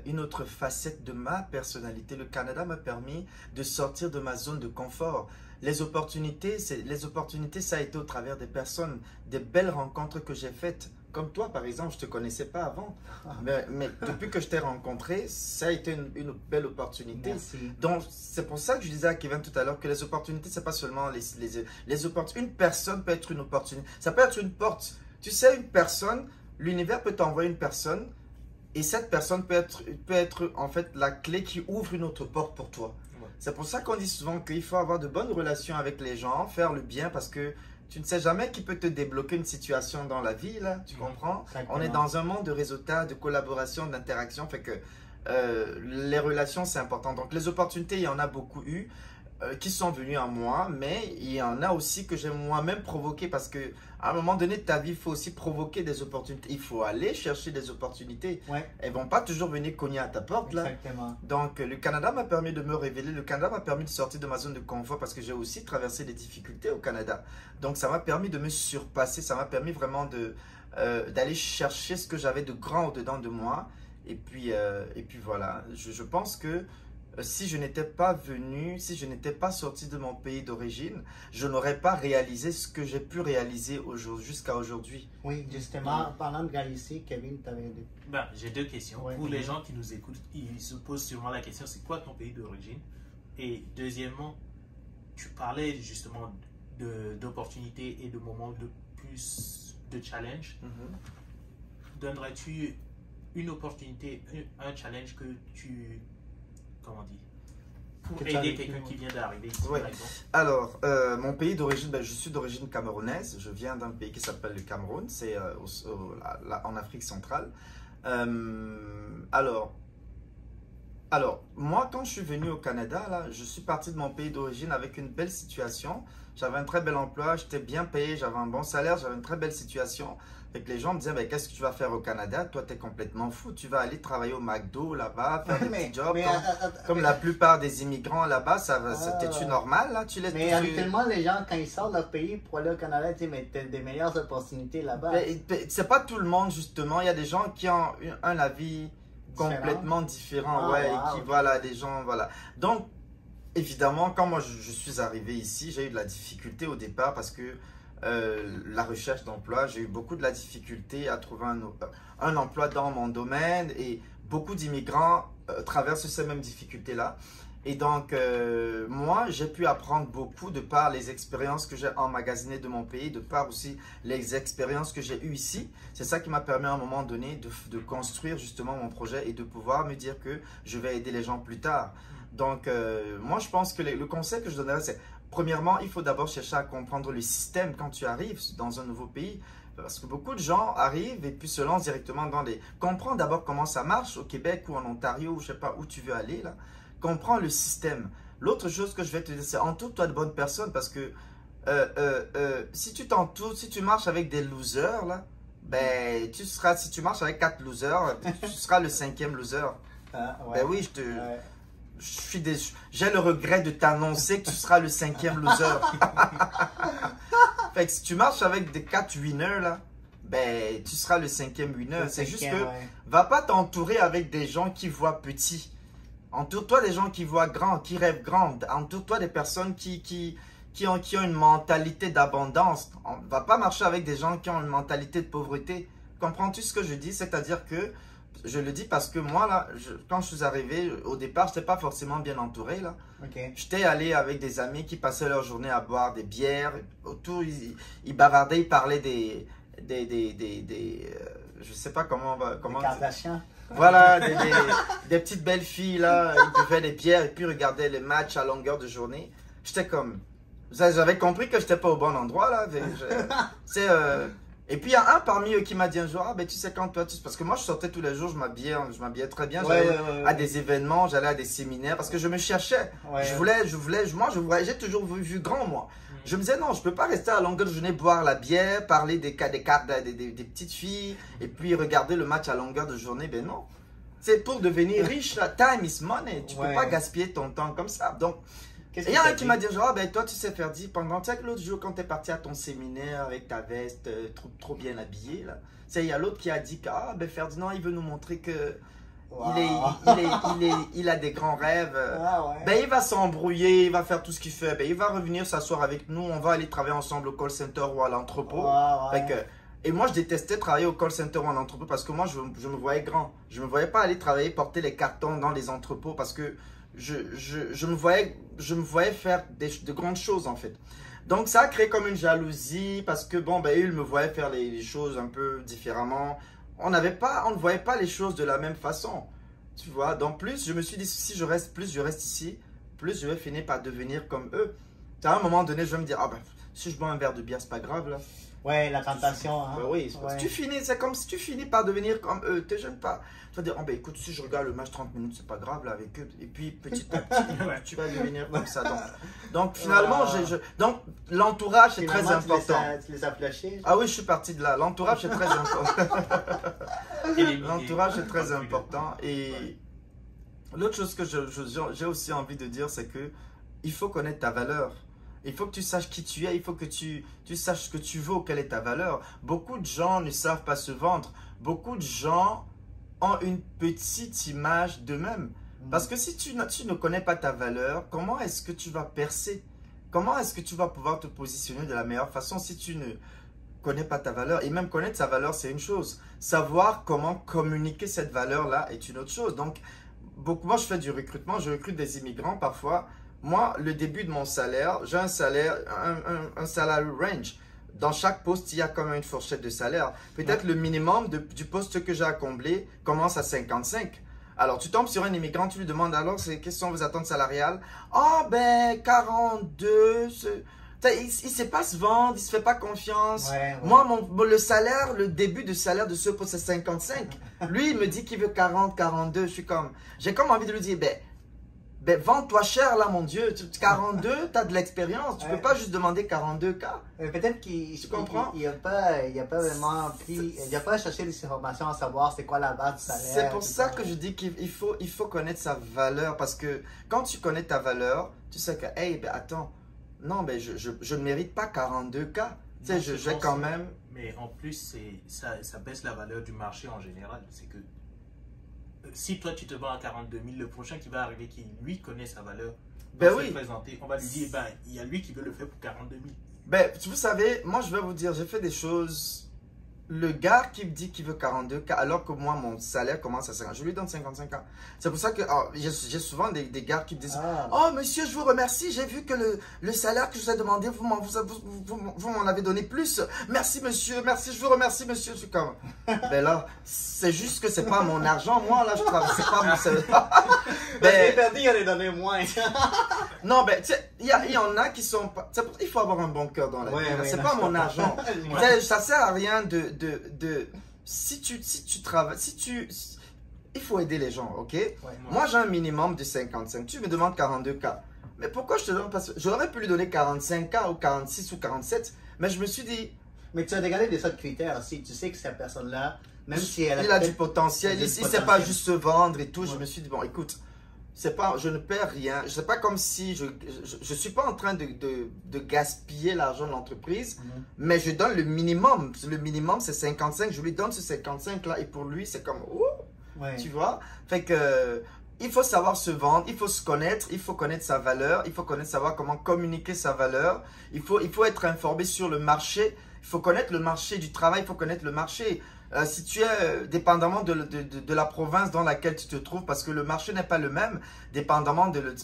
une autre facette de ma personnalité. Le Canada m'a permis de sortir de ma zone de confort. Les opportunités, ça a été au travers des personnes, des belles rencontres que j'ai faites comme toi, par exemple, je ne te connaissais pas avant. Mais depuis que je t'ai rencontré, ça a été une belle opportunité.
Merci.
Donc, c'est pour ça que je disais à Kevin tout à l'heure que les opportunités, c'est pas seulement les opportunités. Une personne peut être une opportunité. Ça peut être une porte. Tu sais, une personne, l'univers peut t'envoyer une personne et cette personne peut être en fait la clé qui ouvre une autre porte pour toi.
Ouais.
C'est pour ça qu'on dit souvent qu'il faut avoir de bonnes relations avec les gens, faire le bien parce que tu ne sais jamais qui peut te débloquer une situation dans la vie, là, tu comprends?
Exactement.
On est dans un monde de réseautage, de collaboration, d'interaction, fait que les relations, c'est important. Donc, les opportunités, il y en a beaucoup eu qui sont venues à moi, mais il y en a aussi que j'ai moi-même provoqué parce que à un moment donné de ta vie, il faut aussi provoquer des opportunités. Il faut aller chercher des opportunités.
Ouais,
Elles ne vont pas toujours venir cogner à ta porte, là.
exactement.
Donc, le Canada m'a permis de me révéler. Le Canada m'a permis de sortir de ma zone de confort parce que j'ai aussi traversé des difficultés au Canada. Donc, ça m'a permis de me surpasser. Ça m'a permis vraiment d'aller chercher ce que j'avais de grand au-dedans de moi. Et puis voilà. Je pense que si je n'étais pas venu, si je n'étais pas sorti de mon pays d'origine, je n'aurais pas réalisé ce que j'ai pu réaliser jusqu'à aujourd'hui.
Oui, justement, parlant de réaliser, Kevin, tu avais des...
Ben, j'ai deux questions.
Ouais.
Pour les gens qui nous écoutent, ils se posent sûrement la question, c'est quoi ton pays d'origine? Et deuxièmement, tu parlais justement d'opportunités et de moments de plus de challenge. Donnerais-tu une opportunité, un challenge que tu, comment dire, pour
Que tu as
aider
vécu,
quelqu'un
ouais.
qui vient d'arriver ici,
Ouais.
par exemple?
Alors, mon pays d'origine, je suis d'origine camerounaise. Je viens d'un pays qui s'appelle le Cameroun. C'est en Afrique centrale. Alors, moi, quand je suis venu au Canada, là, je suis parti de mon pays d'origine avec une belle situation. J'avais un très bel emploi, j'étais bien payé, j'avais un bon salaire, j'avais une très belle situation. Et que les gens me disaient, qu'est-ce que tu vas faire au Canada? Toi, tu es complètement fou. Tu vas aller travailler au McDo là-bas, faire des petits jobs. Comme la plupart des immigrants là-bas, c'était-tu normal là?
Mais habituellement, les gens, quand ils sortent de leur pays pour aller au Canada, ils disent, mais t'as des meilleures opportunités là-bas.
C'est pas tout le monde, justement. Il y a des gens qui ont un avis complètement différent.
Ah,
Ouais,
wow,
et qui,
ok.
voilà, des gens, voilà. Donc, évidemment, quand moi je suis arrivé ici, j'ai eu de la difficulté au départ parce que la recherche d'emploi, j'ai eu beaucoup de la difficulté à trouver un emploi dans mon domaine et beaucoup d'immigrants traversent ces mêmes difficultés-là. Et donc, moi, j'ai pu apprendre beaucoup de par les expériences que j'ai emmagasinées de mon pays, de par aussi les expériences que j'ai eues ici. C'est ça qui m'a permis à un moment donné de construire justement mon projet et de pouvoir me dire que je vais aider les gens plus tard. Donc, moi, je pense que le conseil que je donnerais, c'est premièrement, il faut d'abord chercher à comprendre le système quand tu arrives dans un nouveau pays. Parce que beaucoup de gens arrivent et puis se lancent directement dans les... Comprends d'abord comment ça marche au Québec ou en Ontario, ou je ne sais pas où tu veux aller là. Comprends le système. L'autre chose que je vais te dire, c'est entoure-toi de bonnes personnes parce que si tu t'entoures, si tu marches avec des losers là, ben si tu marches avec 4 losers, tu seras le 5e loser.
Ah, ouais.
Ben oui,
Ouais.
je suis déçu. J'ai le regret de t'annoncer que tu seras le 5e loser. Fait que si tu marches avec des 4 winners là, ben tu seras le 5e winner. C'est juste que va pas t'entourer avec des gens qui voient petit. Entoure-toi des gens qui voient grand, qui rêvent grand. Entoure-toi des personnes qui ont une mentalité d'abondance. On ne va pas marcher avec des gens qui ont une mentalité de pauvreté. Comprends-tu ce que je dis? C'est-à-dire que, je le dis parce que moi, là, quand je suis arrivé, au départ, je n'étais pas forcément bien entouré. Là.
Okay.
J'étais allé avec des amis qui passaient leur journée à boire des bières. Autour, ils bavardaient, ils parlaient je sais pas comment
Kardashian.
voilà, des petites belles filles là, ils buvaient des bières et puis regardaient les matchs à longueur de journée. J'étais comme, j'avais compris que j'étais pas au bon endroit là. Et puis il y a un parmi eux qui m'a dit un jour, ah ben tu sais quand toi, parce que moi je sortais tous les jours, je m'habillais très bien, j'allais à des événements, j'allais à des séminaires parce que je me cherchais.
Ouais.
J'ai toujours vu grand moi. Je me disais non, je peux pas rester à longueur de journée boire la bière, parler des petites filles et puis regarder le match à longueur de journée. Ben non, c'est pour devenir riche là. Time is money. Tu peux pas gaspiller ton temps comme ça. Donc, il y a un qui m'a dit genre, ah, ben toi tu sais faire dire pendant, tu sais que l'autre jour quand tu es parti à ton séminaire avec ta veste trop bien habillée là, il y a l'autre qui a dit que ah ben Ferdinand il veut nous montrer que
Wow.
il a des grands rêves.
Ah ouais.
Ben, il va s'embrouiller, il va faire tout ce qu'il fait. Ben, il va revenir s'asseoir avec nous. On va aller travailler ensemble au call center ou à l'entrepôt.
Ouais.
Fait que Et moi, je détestais travailler au call center ou en entrepôt parce que moi, je me voyais grand. Je ne me voyais pas aller travailler, porter les cartons dans les entrepôts parce que je me voyais faire de grandes choses en fait. Donc, ça a créé comme une jalousie parce que, bon, ben, ils me voyaient faire les choses un peu différemment. On ne voyait pas les choses de la même façon. Tu vois, donc plus, je me suis dit, si je reste, plus je reste ici, plus je vais finir par devenir comme eux. À un moment donné, je vais me dire, ah ben, si je bois un verre de bière, c'est pas grave là.
Ouais, la tentation. Hein?
Ben oui,
Ouais.
c'est comme si tu finis par devenir comme eux, te gêne pas. Tu vas dire, oh ben écoute, si je regarde le match 30 minutes, c'est pas grave là avec eux. Et puis petit à petit, tu vas devenir comme ça. Donc finalement, donc l'entourage c'est très
Finalement,
important.
Tu les as flashés?
Ah oui, je suis parti de là. L'entourage c'est très important. L'entourage est très important. Et l'autre chose que j'ai aussi envie de dire, c'est que il faut connaître ta valeur. Il faut que tu saches qui tu es, il faut que tu saches ce que tu vaux, quelle est ta valeur. Beaucoup de gens ne savent pas se vendre. Beaucoup de gens ont une petite image d'eux-mêmes. Parce que si tu ne connais pas ta valeur, comment est-ce que tu vas percer? Comment est-ce que tu vas pouvoir te positionner de la meilleure façon si tu ne connais pas ta valeur? Et même connaître sa valeur, c'est une chose. Savoir comment communiquer cette valeur-là est une autre chose. Donc, moi, je fais du recrutement, je recrute des immigrants parfois. Moi, le début de mon salaire, j'ai un salaire, un salary range. Dans chaque poste, il y a comme une fourchette de salaire. Peut-être le minimum du poste que j'ai à combler commence à 55. Alors, tu tombes sur un immigrant, tu lui demandes alors, quelles sont vos attentes salariales? Oh, ben, 42. Il ne sait pas se vendre, il ne se fait pas confiance.
Ouais.
Moi, le salaire, le début de salaire de ce poste, c'est 55. Lui, il me dit qu'il veut 40, 42. J'ai comme envie de lui dire, ben vends-toi cher là, mon Dieu. 42, tu as de l'expérience. Tu ne peux pas juste demander 42K.
Peut-être qu'il n'a pas vraiment pris, il n'a pas cherché les informations à savoir c'est quoi la base du salaire.
C'est pour ça que je dis qu'il faut connaître sa valeur. Parce que quand tu connais ta valeur, tu sais que, hey, ben attends, non, ben je ne mérite pas 42K. Tu sais, j'ai quand même.
Mais en plus, ça baisse la valeur du marché en général. C'est que si toi tu te vends à 42 000, le prochain qui va arriver, qui lui connaît sa valeur, va se présenter, on va lui dire, ben, il y a lui qui veut le faire pour 42 000.
Ben, vous savez, moi je vais vous dire, j'ai fait des choses. Le gars qui me dit qu'il veut 42K, alors que moi, mon salaire commence à 50, je lui donne 55K. C'est pour ça que j'ai souvent des gars qui me disent, oh monsieur, je vous remercie, j'ai vu que le salaire que je vous ai demandé, vous m'en avez donné plus. Merci monsieur, merci, je vous remercie monsieur. Je suis comme, ben là, c'est juste que c'est pas mon argent, moi là, je travaille, c'est pas mon salaire.
Ben, perdu, il allait donner moins.
Non, ben, tu sais, il y en a qui sont pas. Il faut avoir un bon cœur dans la vie. C'est pas mon argent. Ça sert à rien si tu travailles, il faut aider les gens, ok? Moi, j'ai un minimum de 55. Tu me demandes 42K. Mais pourquoi je te donne pas? J'aurais pu lui donner 45K ou 46 ou 47. Mais je me suis dit.
Mais tu as regardé des autres critères aussi. Tu sais que cette personne-là, même si elle
a du potentiel, il ne sait pas juste se vendre et tout. Je me suis dit, bon, écoute. Je ne perds rien. C'est pas comme si je suis pas en train de gaspiller l'argent de l'entreprise, mais je donne le minimum. Le minimum, c'est 55. Je lui donne ce 55-là et pour lui, c'est comme, tu vois? Fait que, il faut savoir se vendre, il faut se connaître, il faut connaître sa valeur, il faut savoir comment communiquer sa valeur. Il faut être informé sur le marché. Il faut connaître le marché du travail, il faut connaître le marché. Si tu es dépendamment de la province dans laquelle tu te trouves, parce que le marché n'est pas le même,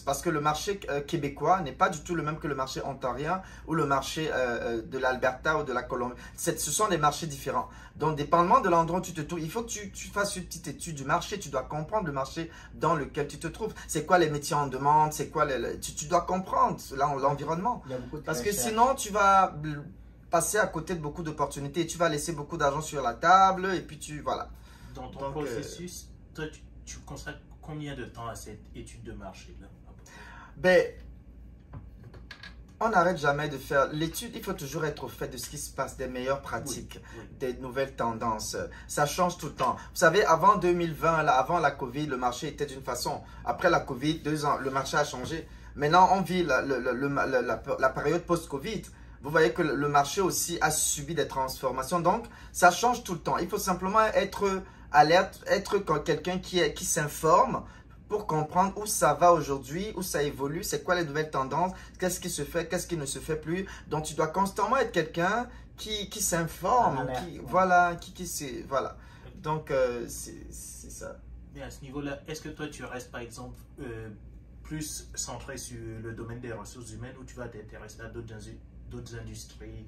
parce que le marché québécois n'est pas du tout le même que le marché ontarien ou le marché de l'Alberta ou de la Colombie. Ce sont des marchés différents. Donc, dépendamment de l'endroit où tu te trouves, il faut que tu fasses une petite étude du marché. Tu dois comprendre le marché dans lequel tu te trouves. C'est quoi les métiers en demande? C'est quoi tu dois comprendre l'environnement. Parce que sinon, tu vas passer à côté de beaucoup d'opportunités et tu vas laisser beaucoup d'argent sur la table et puis voilà.
Dans ton processus, toi, tu consacres combien de temps à cette étude de marché là?
Ben, on n'arrête jamais de faire l'étude. Il faut toujours être au fait de ce qui se passe, des meilleures pratiques, des nouvelles tendances. Ça change tout le temps. Vous savez, avant 2020, avant la Covid, le marché était d'une façon. Après la Covid, 2 ans, le marché a changé. Maintenant, on vit la période post-Covid. Vous voyez que le marché aussi a subi des transformations. Donc, ça change tout le temps. Il faut simplement être alerte, être quelqu'un qui s'informe pour comprendre où ça va aujourd'hui, où ça évolue, c'est quoi les nouvelles tendances, qu'est-ce qui se fait, qu'est-ce qui ne se fait plus. Donc, tu dois constamment être quelqu'un qui s'informe, voilà. Donc, c'est ça.
Mais à ce niveau-là, est-ce que toi, tu restes, par exemple, plus centré sur le domaine des ressources humaines ou tu vas t'intéresser à d'autres industries?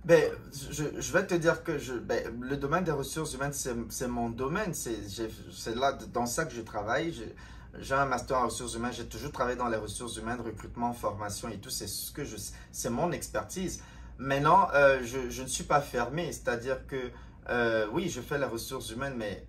Ben, je vais te dire que le domaine des ressources humaines, c'est mon domaine. C'est là, dans ça que je travaille. J'ai un master en ressources humaines. J'ai toujours travaillé dans les ressources humaines, recrutement, formation et tout. C'est mon expertise. Maintenant, je ne suis pas fermé. C'est-à-dire que, oui, je fais les ressources humaines, mais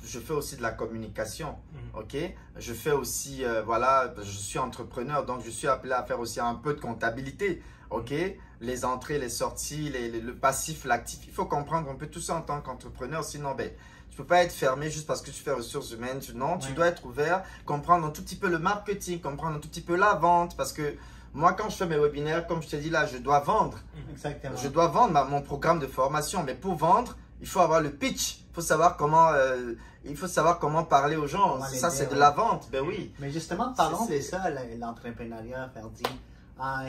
je fais aussi de la communication, ok? Je fais aussi, voilà, je suis entrepreneur, donc je suis appelé à faire aussi un peu de comptabilité, ok? Les entrées, les sorties, le passif, l'actif. Il faut comprendre un peu tout ça en tant qu'entrepreneur, sinon, ben, tu ne peux pas être fermé juste parce que tu fais ressources humaines. Tu dois être ouvert, comprendre un tout petit peu le marketing, comprendre un tout petit peu la vente, parce que moi, quand je fais mes webinaires, comme je t'ai dit là, je dois vendre.
Exactement.
Je dois vendre mon programme de formation, mais pour vendre, il faut avoir le pitch. Il faut savoir comment parler aux gens. Ça, c'est de la vente. Ben oui.
Mais justement, parlons de ça, l'entrepreneuriat, Ferdi.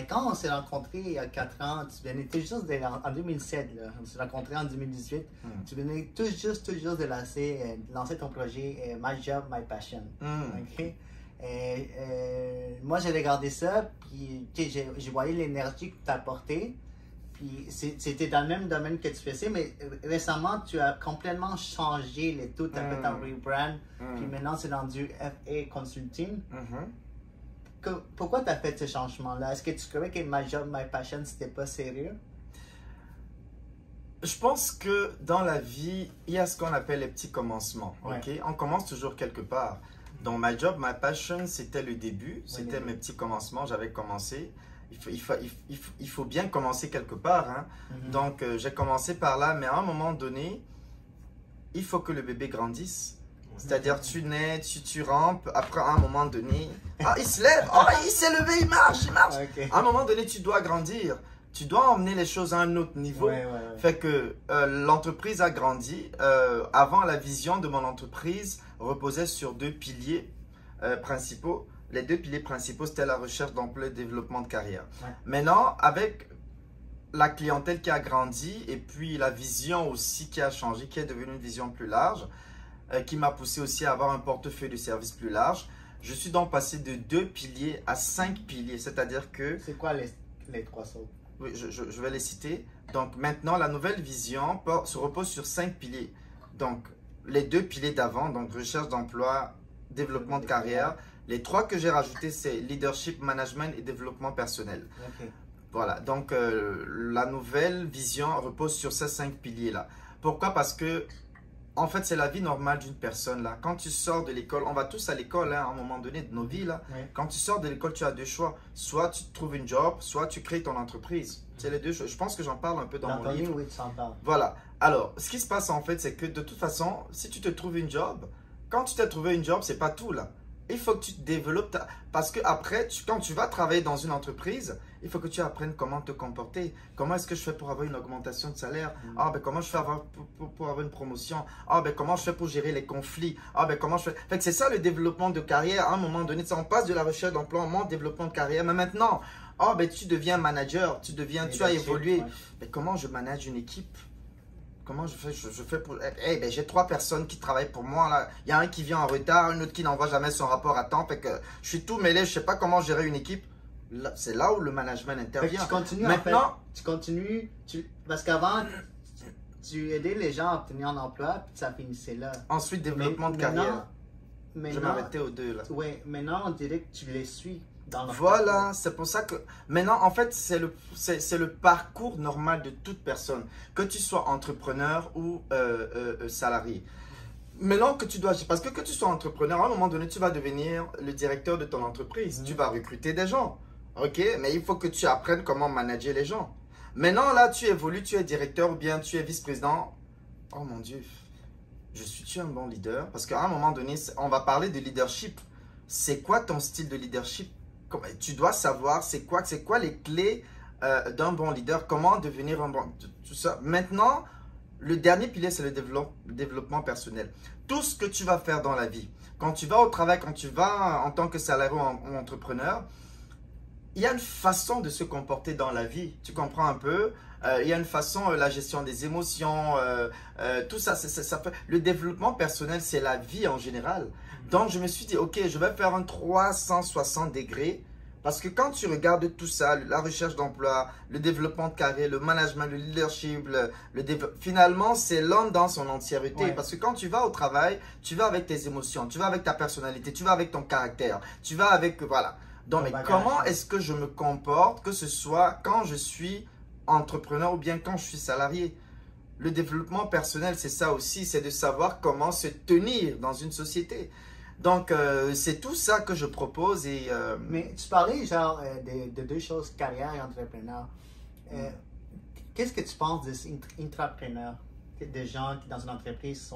Quand on s'est rencontrés il y a 4 ans, tu venais tout juste en 2007, là. On s'est rencontrés en 2018. Tu venais tout juste de lancer ton projet My Job, My Passion. OK? Moi, j'ai regardé ça, puis j'ai voyé l'énergie que tu as apportée. Puis c'était dans le même domaine que tu faisais, mais récemment, tu as complètement changé les tout. Tu as fait un rebrand, puis maintenant, c'est rendu FA Consulting. Pourquoi tu as fait ce changement-là? Est-ce que tu croyais que My Job, My Passion, c'était pas sérieux?
Je pense que dans la vie, il y a ce qu'on appelle les petits commencements.
Ouais.
Okay? On commence toujours quelque part. Donc, My Job, My Passion, c'était le début. C'était mes petits commencements. J'avais commencé. Il faut bien commencer quelque part. Hein? Donc, j'ai commencé par là. Mais à un moment donné, il faut que le bébé grandisse. C'est-à-dire, tu nais, tu rampes. Après, à un moment donné, il se lève. Il s'est levé, il marche.
Okay.
À un moment donné, tu dois grandir. Tu dois emmener les choses à un autre niveau. Fait que l'entreprise a grandi. Avant, la vision de mon entreprise reposait sur 2 piliers principaux. Les 2 piliers principaux, c'était la recherche d'emploi et le développement de carrière. Maintenant, avec la clientèle qui a grandi et puis la vision aussi qui a changé, qui est devenue une vision plus large, qui m'a poussé aussi à avoir un portefeuille de services plus large, je suis donc passé de 2 piliers à 5 piliers. C'est-à-dire que...
C'est quoi les 3 sauts?
Oui, je vais les citer. Donc maintenant, la nouvelle vision se repose sur 5 piliers. Donc, les 2 piliers d'avant, donc recherche d'emploi, développement de carrière. Les 3 que j'ai rajoutés, c'est leadership, management et développement personnel. Voilà, donc la nouvelle vision repose sur ces 5 piliers-là. Pourquoi? Parce que, en fait, c'est la vie normale d'une personne. Là. Quand tu sors de l'école, on va tous à l'école hein, à un moment donné de nos vies. Là. Quand tu sors de l'école, tu as 2 choix. Soit tu trouves une job, soit tu crées ton entreprise. C'est les 2 choses. Je pense que j'en parle un peu dans mon livre.
Oui, tu en parles.
Voilà. Alors, ce qui se passe en fait, c'est que de toute façon, si tu te trouves une job, quand tu t'es trouvé une job, c'est pas tout là. Il faut que tu te développes parce que après, quand tu vas travailler dans une entreprise, il faut que tu apprennes comment te comporter. Comment est-ce que je fais pour avoir une augmentation de salaire? Comment je fais pour avoir une promotion? Comment je fais pour gérer les conflits? Comment je fais... Fait que c'est ça le développement de carrière. À un moment donné, on passe de la recherche d'emploi au développement de carrière. Mais maintenant, tu deviens manager, tu as évolué. Mais comment je manage une équipe? Comment je fais pour... j'ai 3 personnes qui travaillent pour moi. Là. Il y a un qui vient en retard, un autre qui n'envoie jamais son rapport à temps. Fait que je suis tout mêlé, je ne sais pas comment gérer une équipe. C'est là où le management intervient.
Tu continues
maintenant,
en fait, tu continues, parce qu'avant, tu aidais les gens à obtenir un emploi, puis ça finissait là.
Ensuite, développement de carrière.
Maintenant,
je m'arrêtais aux 2 là.
Oui, maintenant on dirait que tu les suis.
Voilà, c'est pour ça que maintenant, en fait, c'est le parcours normal de toute personne, que tu sois entrepreneur ou salarié. Maintenant que tu dois, parce que tu sois entrepreneur, à un moment donné, tu vas devenir le directeur de ton entreprise. Tu vas recruter des gens, ok? Mais il faut que tu apprennes comment manager les gens. Maintenant, là, tu évolues, tu es directeur ou bien tu es vice-président. Oh mon Dieu, suis-tu un bon leader? Parce qu'à un moment donné, on va parler de leadership. C'est quoi ton style de leadership? Tu dois savoir c'est quoi les clés d'un bon leader, comment devenir un bon... Tout ça. Maintenant, le dernier pilier, c'est le développement personnel. Tout ce que tu vas faire dans la vie, quand tu vas au travail, quand tu vas en tant que salarié ou entrepreneur, il y a une façon de se comporter dans la vie. Tu comprends un peu? Il y a une façon, la gestion des émotions, tout ça, le développement personnel, c'est la vie en général. Donc, je me suis dit, ok, je vais faire un 360 degrés. Parce que quand tu regardes tout ça, la recherche d'emploi, le développement de carrière, le management, le leadership, finalement, c'est l'homme dans son entièreté.
Ouais.
Parce que quand tu vas au travail, tu vas avec tes émotions, tu vas avec ta personnalité, tu vas avec ton caractère, tu vas avec, voilà. Donc, mais comment est-ce que je me comporte, que ce soit quand je suis entrepreneur ou bien quand je suis salarié? Le développement personnel, c'est ça aussi, c'est de savoir comment se tenir dans une société. Donc, c'est tout ça que je propose.
Mais tu parlais genre de deux choses, carrière et entrepreneur. Qu'est-ce que tu penses des intrapreneurs, des gens qui dans une entreprise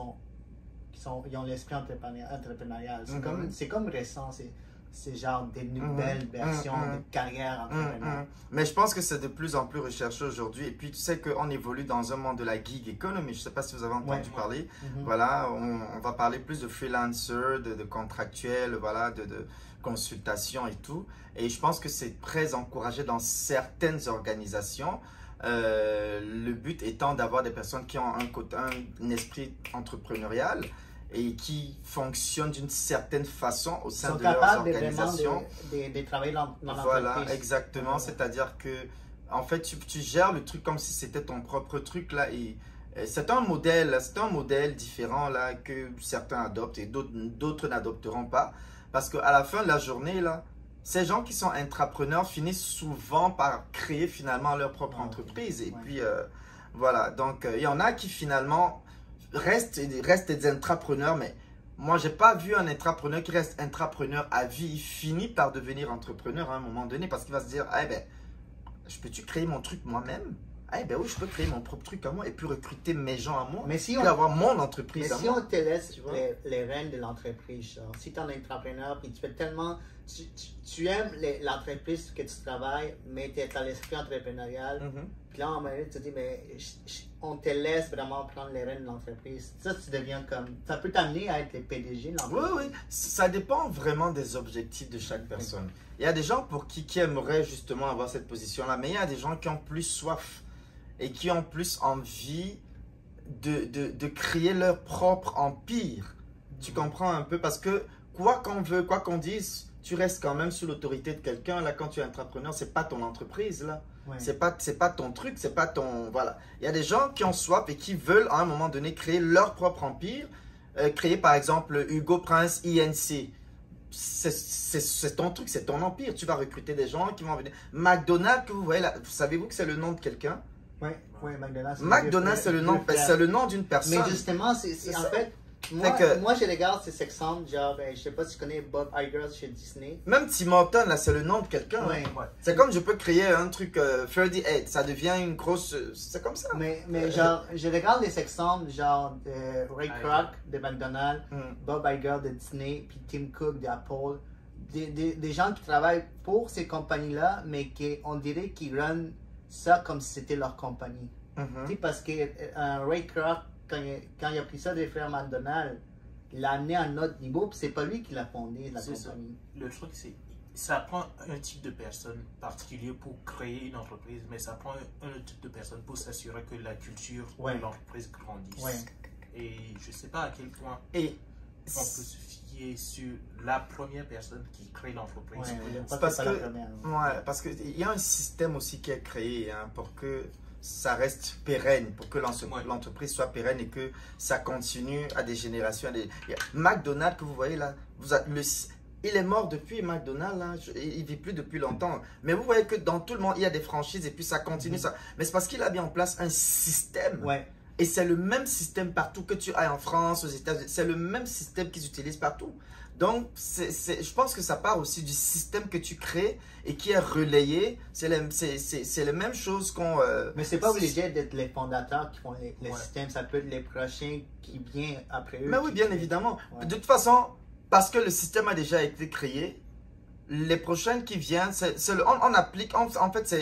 ils ont l'esprit entrepreneurial? C'est comme récent, c'est genre des nouvelles versions de carrière entrepreneur.
Mais je pense que c'est de plus en plus recherché aujourd'hui. Et puis, tu sais qu'on évolue dans un monde de la gig economy. Je ne sais pas si vous avez entendu parler. Voilà, on va parler plus de freelancer, de contractuels, voilà, de consultation et tout. Et je pense que c'est très encouragé dans certaines organisations. Le but étant d'avoir des personnes qui ont un esprit entrepreneurial et qui fonctionnent d'une certaine façon au sein de leurs organisations.
De travailler dans l'entreprise.
Voilà, exactement. C'est-à-dire que, en fait, tu gères le truc comme si c'était ton propre truc là. Et c'est un modèle différent là que certains adoptent et d'autres n'adopteront pas. Parce qu'à la fin de la journée là, ces gens qui sont intrapreneurs finissent souvent par créer finalement leur propre entreprise. Et puis, voilà. Donc, il y en a qui finalement restent des intrapreneurs, mais moi, j'ai pas vu un intrapreneur qui reste intrapreneur à vie. Il finit par devenir entrepreneur à un moment donné parce qu'il va se dire, eh ben, je peux-tu créer mon truc moi-même? Eh ben oui, je peux créer mon propre truc à moi et puis recruter mes gens à moi.
Mais si
puis avoir mon entreprise à moi.
Mais si on te laisse les rênes de l'entreprise, si tu es un entrepreneur puis tu fais tellement, tu aimes l'entreprise que tu travailles, mais tu es à l'esprit entrepreneurial, puis là, à un moment donné, tu te dis, mais on te laisse vraiment prendre les rênes de l'entreprise. Ça, tu deviens comme, ça peut t'amener à être le PDG de l'entreprise.
Oui, oui, ça dépend vraiment des objectifs de chaque personne. Il y a des gens pour qui aimeraient justement avoir cette position-là, mais il y a des gens qui ont plus soif et qui ont plus envie de créer leur propre empire. Tu comprends un peu? Parce que quoi qu'on dise, tu restes quand même sous l'autorité de quelqu'un. Là, quand tu es entrepreneur, c'est pas ton entreprise, là. Ouais. C'est pas ton truc, c'est pas ton... Voilà. Il y a des gens qui ont soif et qui veulent, à un moment donné, créer leur propre empire. Créer, par exemple, Hugo Prince INC. C'est ton truc, c'est ton empire. Tu vas recruter des gens qui vont venir. McDonald's, que vous voyez là, savez-vous que c'est le nom de quelqu'un?
Oui, McDonald's.
McDonald's, c'est le nom d'une personne.
Mais justement, c'est en fait... Moi, je regarde ces exemples, genre, je sais pas si tu connais Bob Iger chez Disney.
Même Tim Hortons, là, c'est le nom de quelqu'un.
Ouais.
Hein. C'est comme je peux créer un truc 38, ça devient une grosse... C'est comme ça.
Mais genre, je regarde les exemples, genre, de Ray Kroc de McDonald's, Bob Iger de Disney, puis Tim Cook d'Apple. Des gens qui travaillent pour ces compagnies-là, mais on dirait qu'ils run ça comme si c'était leur compagnie. Tu sais, parce que Ray Kroc, quand il a pris ça des frères McDonald's, il l'a amené à un autre niveau, puis c'est pas lui qui l'a fondé, la compagnie.
Ça. Le truc, c'est ça prend un type de personne particulier pour créer une entreprise, mais ça prend un autre type de personne pour s'assurer que la culture de l'entreprise grandisse. Et je sais pas à quel point on peut se fier sur la première personne qui crée l'entreprise.
Parce qu'il y a un système aussi qui est créé pour que ça reste pérenne, pour que l'entreprise soit pérenne et que ça continue à des générations. McDonald's que vous voyez là, il est mort depuis McDonald's, là, il ne vit plus depuis longtemps. Mais vous voyez que dans tout le monde, il y a des franchises et puis ça continue. Ça. Mais c'est parce qu'il a mis en place un système. Et c'est le même système partout, que tu ailles en France, aux États-Unis. C'est le même système qu'ils utilisent partout. Donc, je pense que ça part aussi du système que tu crées et qui est relayé. C'est la même chose qu'on...
Mais c'est pas obligé d'être les fondateurs qui font les systèmes. Ça peut être les prochains qui viennent après eux.
Mais oui, bien évidemment. De toute façon, parce que le système a déjà été créé, les prochaines qui viennent, on applique... En fait,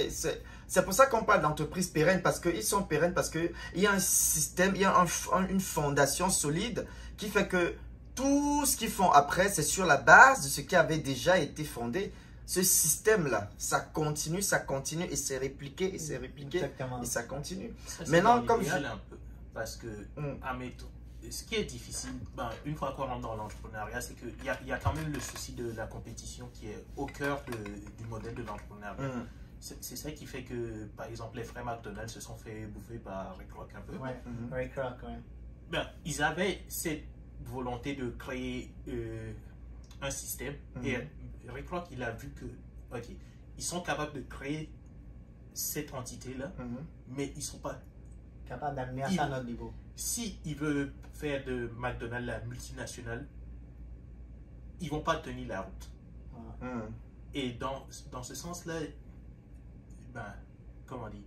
C'est pour ça qu'on parle d'entreprises pérennes, parce qu'ils sont pérennes, parce qu'il y a un système, il y a une fondation solide qui fait que tout ce qu'ils font après, c'est sur la base de ce qui avait déjà été fondé. Ce système-là, ça continue et c'est répliqué, et c'est répliqué,
Exactement.
et ça continue.
Ça, c'est
Maintenant,
dans
comme
l'idéal un peu, parce que,
Mm.
admettons, ce qui est difficile, une fois qu'on rentre dans l'entrepreneuriat, c'est qu'il y a quand même le souci de la compétition qui est au cœur du modèle de l'entrepreneuriat.
Mm.
C'est ça qui fait que, par exemple, les frères McDonald's se sont fait bouffer par Ray Kroc un peu.
Ouais,
Mhm.
Ray Kroc, ouais.
Ils avaient cette volonté de créer un système. Et Ray Kroc, il a vu que, ok, ils sont capables de créer cette entité-là, mais ils ne sont pas...
Capable d'amener à ça à notre niveau.
Si ils veulent faire de McDonald's la multinationale, ils ne vont pas tenir la route.
Ouais.
Et dans ce sens-là, comment dire,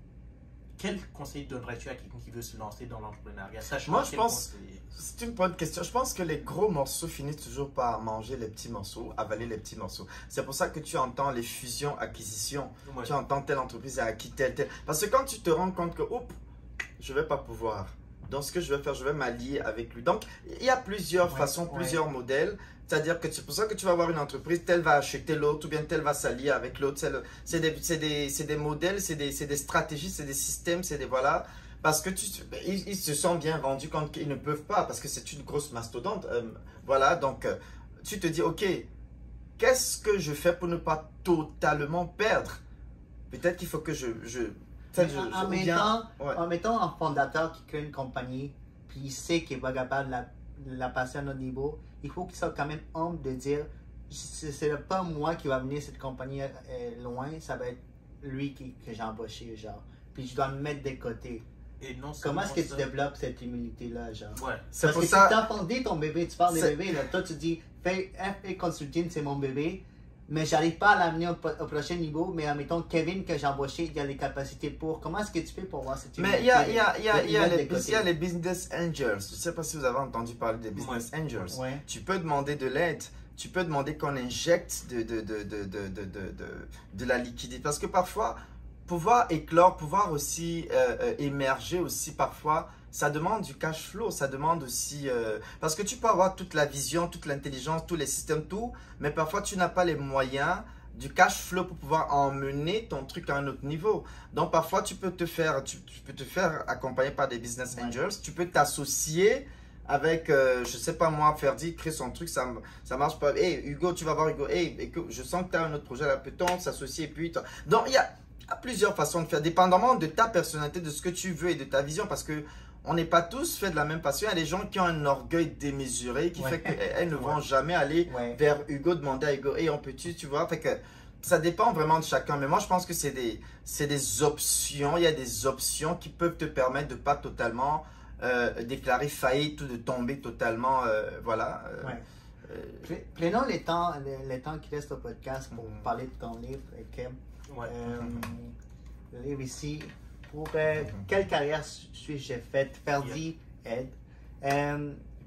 quel conseil donnerais-tu à quelqu'un qui veut se lancer dans l'entrepreneuriat?
Moi, je pense, c'est une bonne question. Je pense que les gros morceaux finissent toujours par manger les petits morceaux, avaler les petits morceaux. C'est pour ça que tu entends les fusions, acquisitions.
Ouais.
Tu entends telle entreprise a acquis telle. Parce que quand tu te rends compte que, oups, je ne vais pas pouvoir. Donc, ce que je vais faire, je vais m'allier avec lui. Donc, il y a plusieurs façons, plusieurs modèles. C'est-à-dire que c'est pour ça que tu vas avoir une entreprise, telle va acheter l'autre, ou bien telle va s'allier avec l'autre. C'est des modèles, c'est des stratégies, c'est des systèmes, c'est des voilà. Parce que ils se sont bien vendus quand ils ne peuvent pas, parce que c'est une grosse mastodonte. Voilà, donc tu te dis, ok, qu'est-ce que je fais pour ne pas totalement perdre? Peut-être qu'il faut que
en mettant un fondateur qui crée une compagnie, puis il sait qu'il va capable de la passer à notre niveau, il faut qu'il soit quand même humble de dire, c'est pas moi qui va mener cette compagnie loin, ça va être lui que j'ai embauché, genre. Puis je dois me mettre de côté.
Et non
Comment est-ce que tu développes cette humilité-là, genre?
Ouais.
C'est
Parce
pour
que
ça.
tu t'as fondé ton bébé, tu parles de bébé, là. Toi tu dis, fais Consulting, c'est mon bébé, mais j'arrive pas à l'amener au prochain niveau, mais admettons Kevin que j'ai embauché, il a les capacités pour. Comment est-ce que tu fais pour voir cette humilité?
Mais il y a les business angels. Je ne sais pas si vous avez entendu parler des business angels.
Ouais.
Tu peux demander de l'aide. Tu peux demander qu'on injecte de la liquidité. Parce que parfois, pouvoir éclore, pouvoir aussi émerger aussi parfois, ça demande du cash flow, ça demande aussi... parce que tu peux avoir toute la vision, toute l'intelligence, tous les systèmes, tout, mais parfois tu n'as pas les moyens du cash flow pour pouvoir emmener ton truc à un autre niveau. Donc parfois tu peux te faire accompagner par des business angels, tu peux t'associer avec, je sais pas moi, Ferdi crée son truc, ça marche pas. Hey Hugo, tu vas voir Hugo, hey, je sens que tu as un autre projet là, peut-on s'associer et puis... Donc il y a plusieurs façons de faire, dépendamment de ta personnalité, de ce que tu veux et de ta vision, parce que on n'est pas tous faits de la même passion. Il y a des gens qui ont un orgueil démesuré qui fait qu'elles ne vont jamais aller vers Hugo, demander à Hugo, hey, on peut-tu vois, fait que ça dépend vraiment de chacun. Mais moi, je pense que c'est des options. Il y a des options qui peuvent te permettre de ne pas totalement déclarer faillite ou de tomber totalement, voilà.
Prenons les temps qui restent au podcast pour parler de ton livre, Kim.
Ouais.
Le livre ici, pour quelle carrière suis-je faite? Ferdi aide.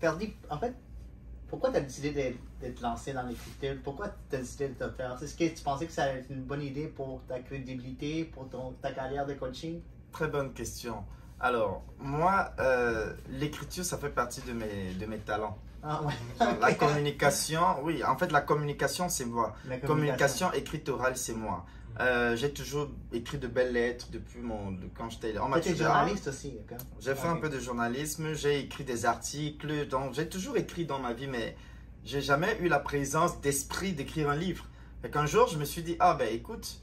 Ferdi, en fait, pourquoi tu as décidé de te lancer dans l'écriture? Pourquoi tu as décidé de te faire? Est-ce que tu pensais que ça allait être une bonne idée pour ta crédibilité, pour ta carrière de coaching?
Très bonne question. Alors, moi, l'écriture, ça fait partie de mes talents.
Ah, ouais.
La communication, oui, en fait, la communication, c'est moi.
La
communication écrite orale, c'est moi. J'ai toujours écrit de belles lettres depuis quand j'étais en
maths. Tu es journaliste aussi, d'accord?
J'ai fait un peu de journalisme, j'ai écrit des articles, donc j'ai toujours écrit dans ma vie, mais j'ai jamais eu la présence d'esprit d'écrire un livre. Et qu'un jour, je me suis dit, ah ben écoute,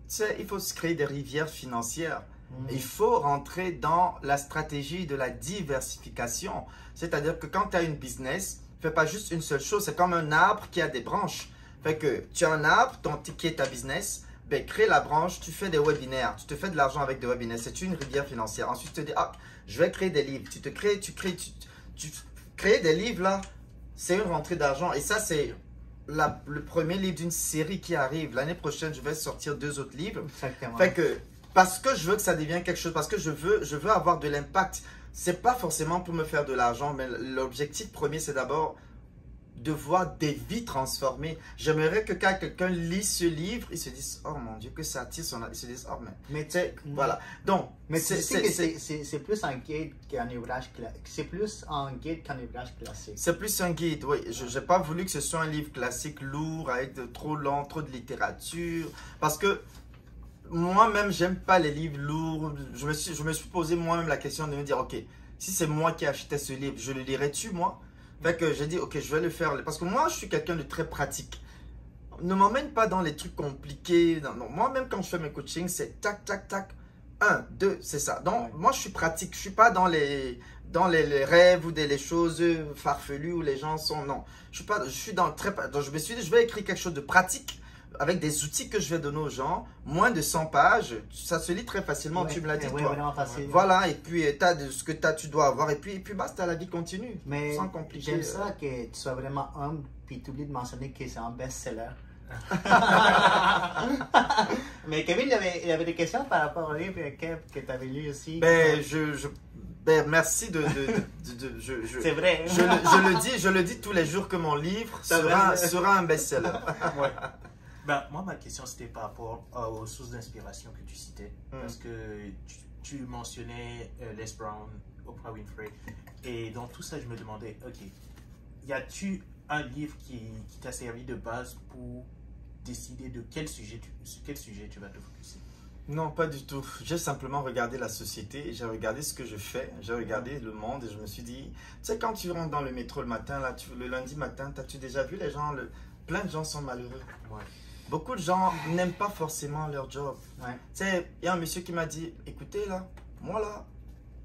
tu sais, il faut se créer des rivières financières. Il faut rentrer dans la stratégie de la diversification. C'est-à-dire que quand tu as une business, fais pas juste une seule chose, c'est comme un arbre qui a des branches. Fait que tu as un arbre, qui est ta business, ben, crée la branche, tu fais des webinaires, tu te fais de l'argent avec des webinaires, c'est une rivière financière. Ensuite, tu te dis, ah, je vais créer des livres. Tu crées des livres là, c'est une rentrée d'argent. Et ça, c'est le premier livre d'une série qui arrive. L'année prochaine, je vais sortir 2 autres livres.
Exactement.
Fait que, parce que je veux que ça devienne quelque chose, parce que je veux avoir de l'impact. C'est pas forcément pour me faire de l'argent, mais l'objectif premier, c'est d'abord de voir des vies transformées. J'aimerais que quand quelqu'un lit ce livre, il se dise, oh mon Dieu, que ça attire son... Il se dise, oh mais tu sais, voilà. Donc,
mais c'est plus un guide qu'un ouvrage classique. C'est plus un guide qu'un ouvrage classique.
C'est plus un guide, oui. Je n'ai pas voulu que ce soit un livre classique lourd, avec trop long, trop de littérature. Parce que moi-même, j'aime pas les livres lourds. Je me suis posé moi-même la question de me dire, ok, si c'est moi qui achetais ce livre, je le lirais-tu, moi? Fait que j'ai dit, ok, je vais le faire. Parce que moi, je suis quelqu'un de très pratique. Ne m'emmène pas dans les trucs compliqués. Non, moi, même quand je fais mes coachings, c'est tac, tac, tac. 1, 2, c'est ça. Donc, moi, je suis pratique. Je suis pas dans les rêves ou les choses farfelues où les gens sont... Non, je suis dans très... Donc, je me suis dit, je vais écrire quelque chose de pratique avec des outils que je vais donner aux gens. Moins de 100 pages. Ça se lit très facilement, tu me l'as dit, toi.
Vraiment facile.
Voilà, et puis ce que tu dois avoir. Et puis basta, la vie continue.
Mais
sans compliquer.
J'aime ça que tu sois vraiment humble, puis tu oublies de mentionner que c'est un best-seller. Mais Kevin, il avait des questions par rapport au livre que tu avais lu aussi.
Ben, merci
c'est vrai.
Je le dis tous les jours que mon livre sera un best-seller.
Ouais. Ben, moi, ma question, c'était par rapport aux sources d'inspiration que tu citais. Parce que tu mentionnais Les Brown, Oprah Winfrey. Et dans tout ça, je me demandais, ok, y a-tu un livre qui t'a servi de base pour décider de sur quel sujet tu vas te focuser?
Non, pas du tout. J'ai simplement regardé la société, j'ai regardé ce que je fais, j'ai regardé le monde et je me suis dit, tu sais, quand tu rentres dans le métro le matin, là, le lundi matin, as-tu déjà vu les gens, plein de gens sont malheureux.
Ouais.
Beaucoup de gens n'aiment pas forcément leur job.
Ouais.
Tu sais, il y a un monsieur qui m'a dit, écoutez là, moi là,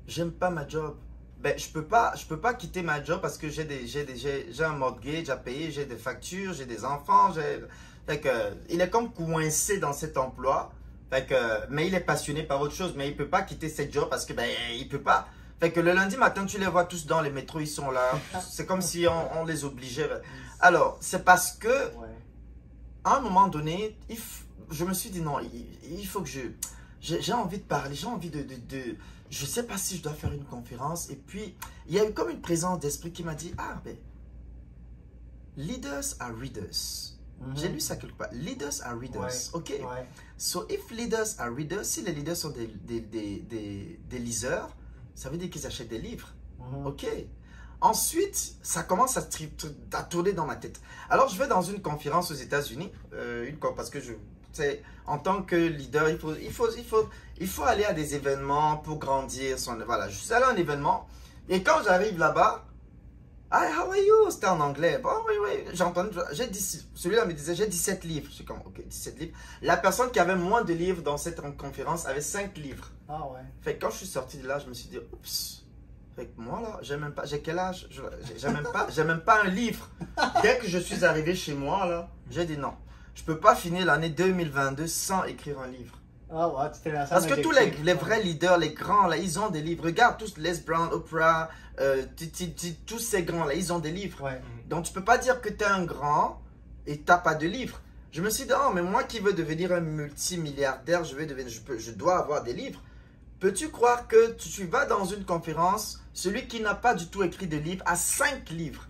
j'aime pas ma job. Ben, je peux pas quitter ma job parce que j'ai un mortgage à payer, j'ai des factures, j'ai des enfants, fait que, il est comme coincé dans cet emploi. Fait que, mais il est passionné par autre chose, mais il peut pas quitter cette job parce que ben il peut pas. Fait que le lundi matin, tu les vois tous dans les métros, ils sont là. C'est comme si on les obligeait. Alors, c'est parce que à un moment donné, je me suis dit non, il faut que j'ai envie de parler, j'ai envie je sais pas si je dois faire une conférence. Et puis, il y a eu comme une présence d'esprit qui m'a dit, ah ben, leaders are readers. J'ai lu ça quelque part. Leaders are readers. Ok.
Ouais.
So, if leaders are readers, si les leaders sont des liseurs, ça veut dire qu'ils achètent des livres. Ok. Ensuite, ça commence à tourner dans ma tête. Alors, je vais dans une conférence aux États-Unis, parce que en tant que leader, il faut aller à des événements pour grandir. Voilà, je suis allé à un événement et quand j'arrive là-bas, hi, how are you? C'était en anglais. Bon, oui, j'ai entendu. Celui-là me disait, j'ai 17 livres. Je suis comme, ok, 17 livres. La personne qui avait moins de livres dans cette conférence avait 5 livres.
Ah ouais.
Fait que quand je suis sorti de là, je me suis dit, oups. Fait que moi là, j'ai quel âge? J'ai même pas un livre. Dès que je suis arrivé chez moi là, j'ai dit non. Je peux pas finir l'année 2022 sans écrire un livre.
Ah ouais, tu t'es lancé.
Parce que tous les vrais leaders, les grands là, ils ont des livres. Regarde tous Les Brown, Oprah, tous ces grands là, ils ont des livres.
Ouais.
Donc tu peux pas dire que tu es un grand et t'as pas de livre. Je me suis dit, oh, mais moi qui veux devenir un multimilliardaire, je dois avoir des livres. Peux-tu croire que tu vas dans une conférence, celui qui n'a pas du tout écrit de livre a 5 livres.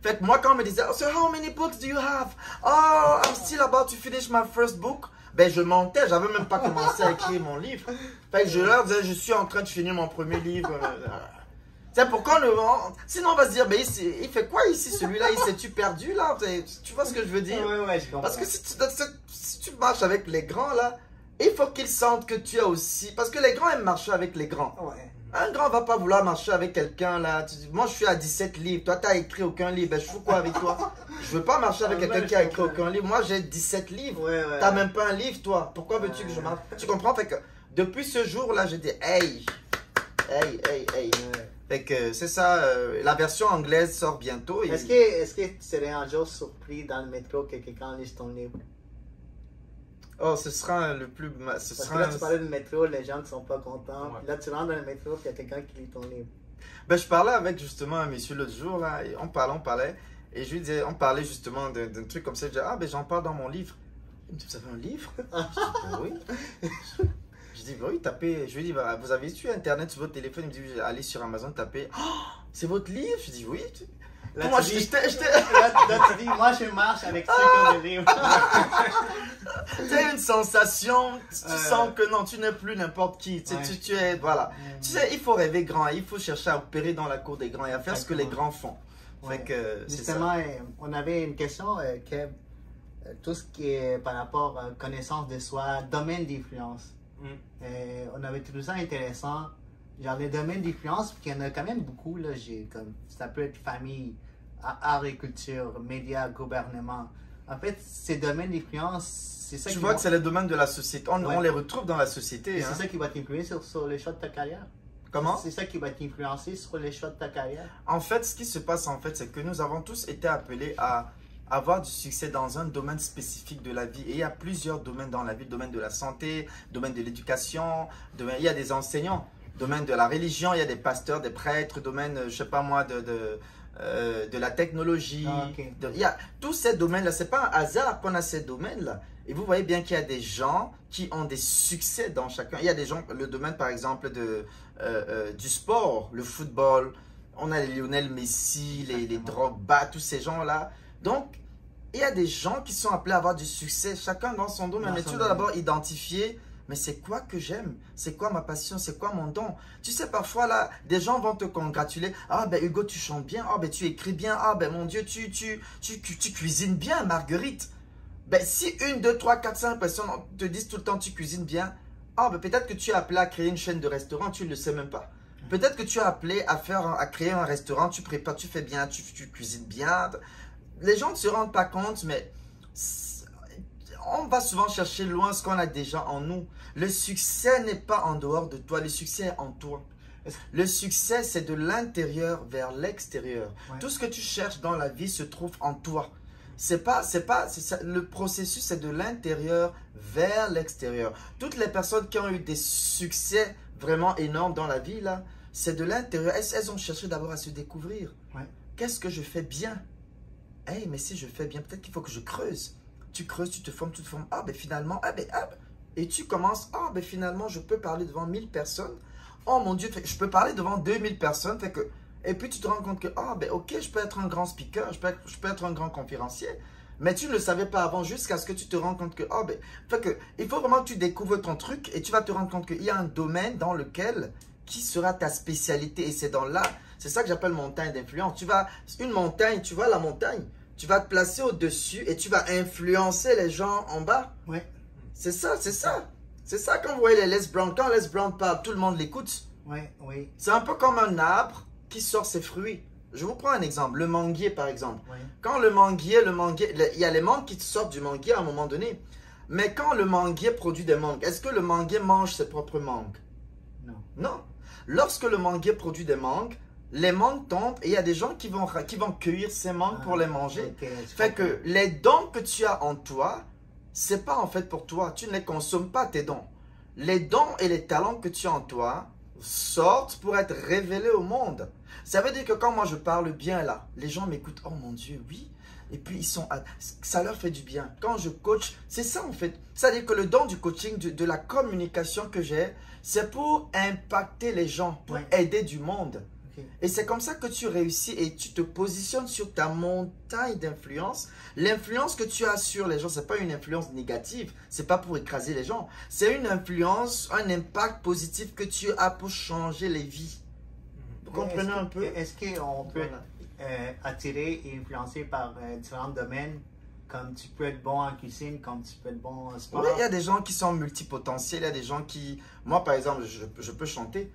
Fait que moi, quand on me disait, oh, so how many books do you have? Oh, I'm still about to finish my first book. Ben, je mentais, j'avais même pas commencé à écrire mon livre. Fait que je leur disais, je suis en train de finir mon premier livre. C'est pourquoi sinon on va se dire, ben, il fait quoi ici, celui-là, il s'est-tu perdu là? Tu vois ce que je veux dire?
Ouais, je comprends.
Parce que si tu marches avec les grands là, il faut qu'ils sentent que tu as aussi... Parce que les grands aiment marcher avec les grands.
Ouais.
Un grand va pas vouloir marcher avec quelqu'un là. Moi je suis à 17 livres, toi tu n'as écrit aucun livre, ben, je fais quoi avec toi? Je veux pas marcher avec quelqu'un qui a écrit aucun livre. Moi j'ai 17 livres, tu n'as même pas un livre toi. Pourquoi veux-tu que je marche? Tu comprends? Fait que depuis ce jour là j'ai dit hey. Fait que c'est ça, la version anglaise sort bientôt.
Est-ce que tu serais un jour surpris dans le métro que quelqu'un lise ton livre?
Oh, ce sera le plus...
Parce que là, tu parlais du métro, les gens ne sont pas contents. Ouais. Là, tu rentres dans le métro, il y a quelqu'un qui lit ton livre.
Ben, je parlais avec justement un monsieur l'autre jour, là, et on parlait, et je lui disais, on parlait justement d'un truc comme ça. Je disais, ah, ben, j'en parle dans mon livre. Il me dit, vous avez un livre? Je dis, ben, oui. Je dis, oui, tapez. Je lui dis, bah, vous avez su Internet sur votre téléphone? Il me dit, allez sur Amazon, tapez. Oh, c'est votre livre? Je dis, oui.
Là,
Moi,
tu dis,
j'étais-
là, tu dis, moi, je marche avec ceux qui ont des livres.
t'as une sensation, tu
Ouais.
sens que non, tu n'es plus n'importe qui.
Ouais.
Tu es, voilà. Tu sais, il faut rêver grand, il faut chercher à opérer dans la cour des grands et à faire ce que les
Exactement.
grands font.
Ouais.
Fait que c'est ça.
Justement, on avait une question, Kev. Tout ce qui est par rapport à connaissance de soi, domaine d'influence. On avait trouvé ça intéressant. Genre les domaines d'influence, puis il y en a quand même beaucoup. Là, comme, ça peut être famille, agriculture, médias, gouvernement. En fait, ces domaines d'influence, c'est ça
Tu
qui
vois
va-
que c'est les domaines de la société. On
Ouais.
les retrouve dans la société.
c'est
Hein.
ça qui va t'influer sur les choix de ta carrière.
Comment?
C'est ça qui va t'influencer sur les choix de ta carrière.
En fait, ce qui se passe, en fait, c'est que nous avons tous été appelés à avoir du succès dans un domaine spécifique de la vie. Et il y a plusieurs domaines dans la vie. Le domaine de la santé, le domaine de l'éducation, il y a des enseignants, le domaine de la religion, il y a des pasteurs, des prêtres, le domaine, je sais pas moi, de la technologie.
Ah, ok.
Il y a tous ces domaines-là. C'est pas un hasard qu'on a ces domaines-là. Et vous voyez bien qu'il y a des gens qui ont des succès dans chacun. Il y a des gens, le domaine par exemple du sport, le football. On a les Lionel Messi, les Drogba, tous ces gens-là. Donc, il y a des gens qui sont appelés à avoir du succès, chacun dans son domaine.
Dans
Mais
son
tu dois
domaine.
d'abord identifier, mais c'est quoi que j'aime? C'est quoi ma passion? C'est quoi mon don? Tu sais, parfois, là, des gens vont te congratuler. Ah, ben Hugo, tu chantes bien. Ah, ben tu écris bien. Ah, ben mon Dieu, tu cuisines bien, Marguerite. Ben, si 1, 2, 3, 4, 5 personnes te disent tout le temps tu cuisines bien, ah, ben peut-être que tu es appelé à créer une chaîne de restaurant, tu ne le sais même pas. Peut-être que tu es appelé à créer un restaurant, tu prépares, tu fais bien, tu cuisines bien. Les gens ne se rendent pas compte, mais on va souvent chercher loin ce qu'on a déjà en nous. Le succès n'est pas en dehors de toi, le succès est en toi. Le succès, c'est de l'intérieur vers l'extérieur.
Ouais.
Tout ce que tu cherches dans la vie se trouve en toi. Le processus, c'est de l'intérieur vers l'extérieur. Toutes les personnes qui ont eu des succès vraiment énormes dans la vie, là, c'est de l'intérieur. Elles ont cherché d'abord à se découvrir.
Ouais.
Qu'est-ce que je fais bien? Hey, mais si je fais bien, peut-être qu'il faut que je creuse. Tu creuses, tu te formes, tu te formes. Ah, ben finalement, et tu commences, ah, ben finalement, je peux parler devant 1000 personnes. Oh mon Dieu, je peux parler devant 2000 personnes. Fait que, et puis tu te rends compte que, ah, ben ok, je peux être un grand speaker, je peux être un grand conférencier. Mais tu ne le savais pas avant jusqu'à ce que tu te rends compte que, ah, ben, fait que, il faut vraiment que tu découvres ton truc et tu vas te rendre compte qu'il y a un domaine dans lequel, qui sera ta spécialité. Et c'est dans là, c'est ça que j'appelle montagne d'influence. Une montagne, tu vois la montagne, tu vas te placer au-dessus et tu vas influencer les gens en bas.
Ouais.
C'est ça, c'est ça. C'est ça quand vous voyez Les Brown. Quand Les Brown parle, tout le monde l'écoute.
Ouais, oui.
C'est un peu comme un arbre qui sort ses fruits. Je vous prends un exemple, le manguier par exemple.
Ouais.
Quand le manguier, il y a les mangues qui sortent du manguier à un moment donné. Mais quand le manguier produit des mangues, est-ce que le manguier mange ses propres mangues?
Non.
Non. Lorsque le manguier produit des mangues, les mangues tombent et il y a des gens qui vont cueillir ces mangues pour les manger.
Ok, je
Fait
comprends.
que les dons que tu as en toi, c'est pas en fait pour toi. Tu ne les consommes pas, tes dons. Les dons et les talents que tu as en toi sortent pour être révélés au monde. Ça veut dire que quand moi je parle bien là, les gens m'écoutent. Oh mon Dieu, oui. Et puis ça leur fait du bien. Quand je coach, c'est ça en fait. C'est-à-dire que le don du coaching, de la communication que j'ai, c'est pour impacter les gens, pour
Ouais.
aider du monde.
Ok.
Et c'est comme ça que tu réussis et tu te positionnes sur ta montagne d'influence. L'influence que tu as sur les gens, ce n'est pas une influence négative. Ce n'est pas pour écraser les gens. C'est une influence, un impact positif que tu as pour changer les vies. Vous comprenez un peu?
Est-ce qu'on peut
Voilà.
être attiré et influencé par différents domaines, comme tu peux être bon en cuisine, comme tu peux être bon en sport?
Oui, il y a des gens qui sont multipotentiels. Il y a des gens qui... Moi, par exemple, je peux chanter.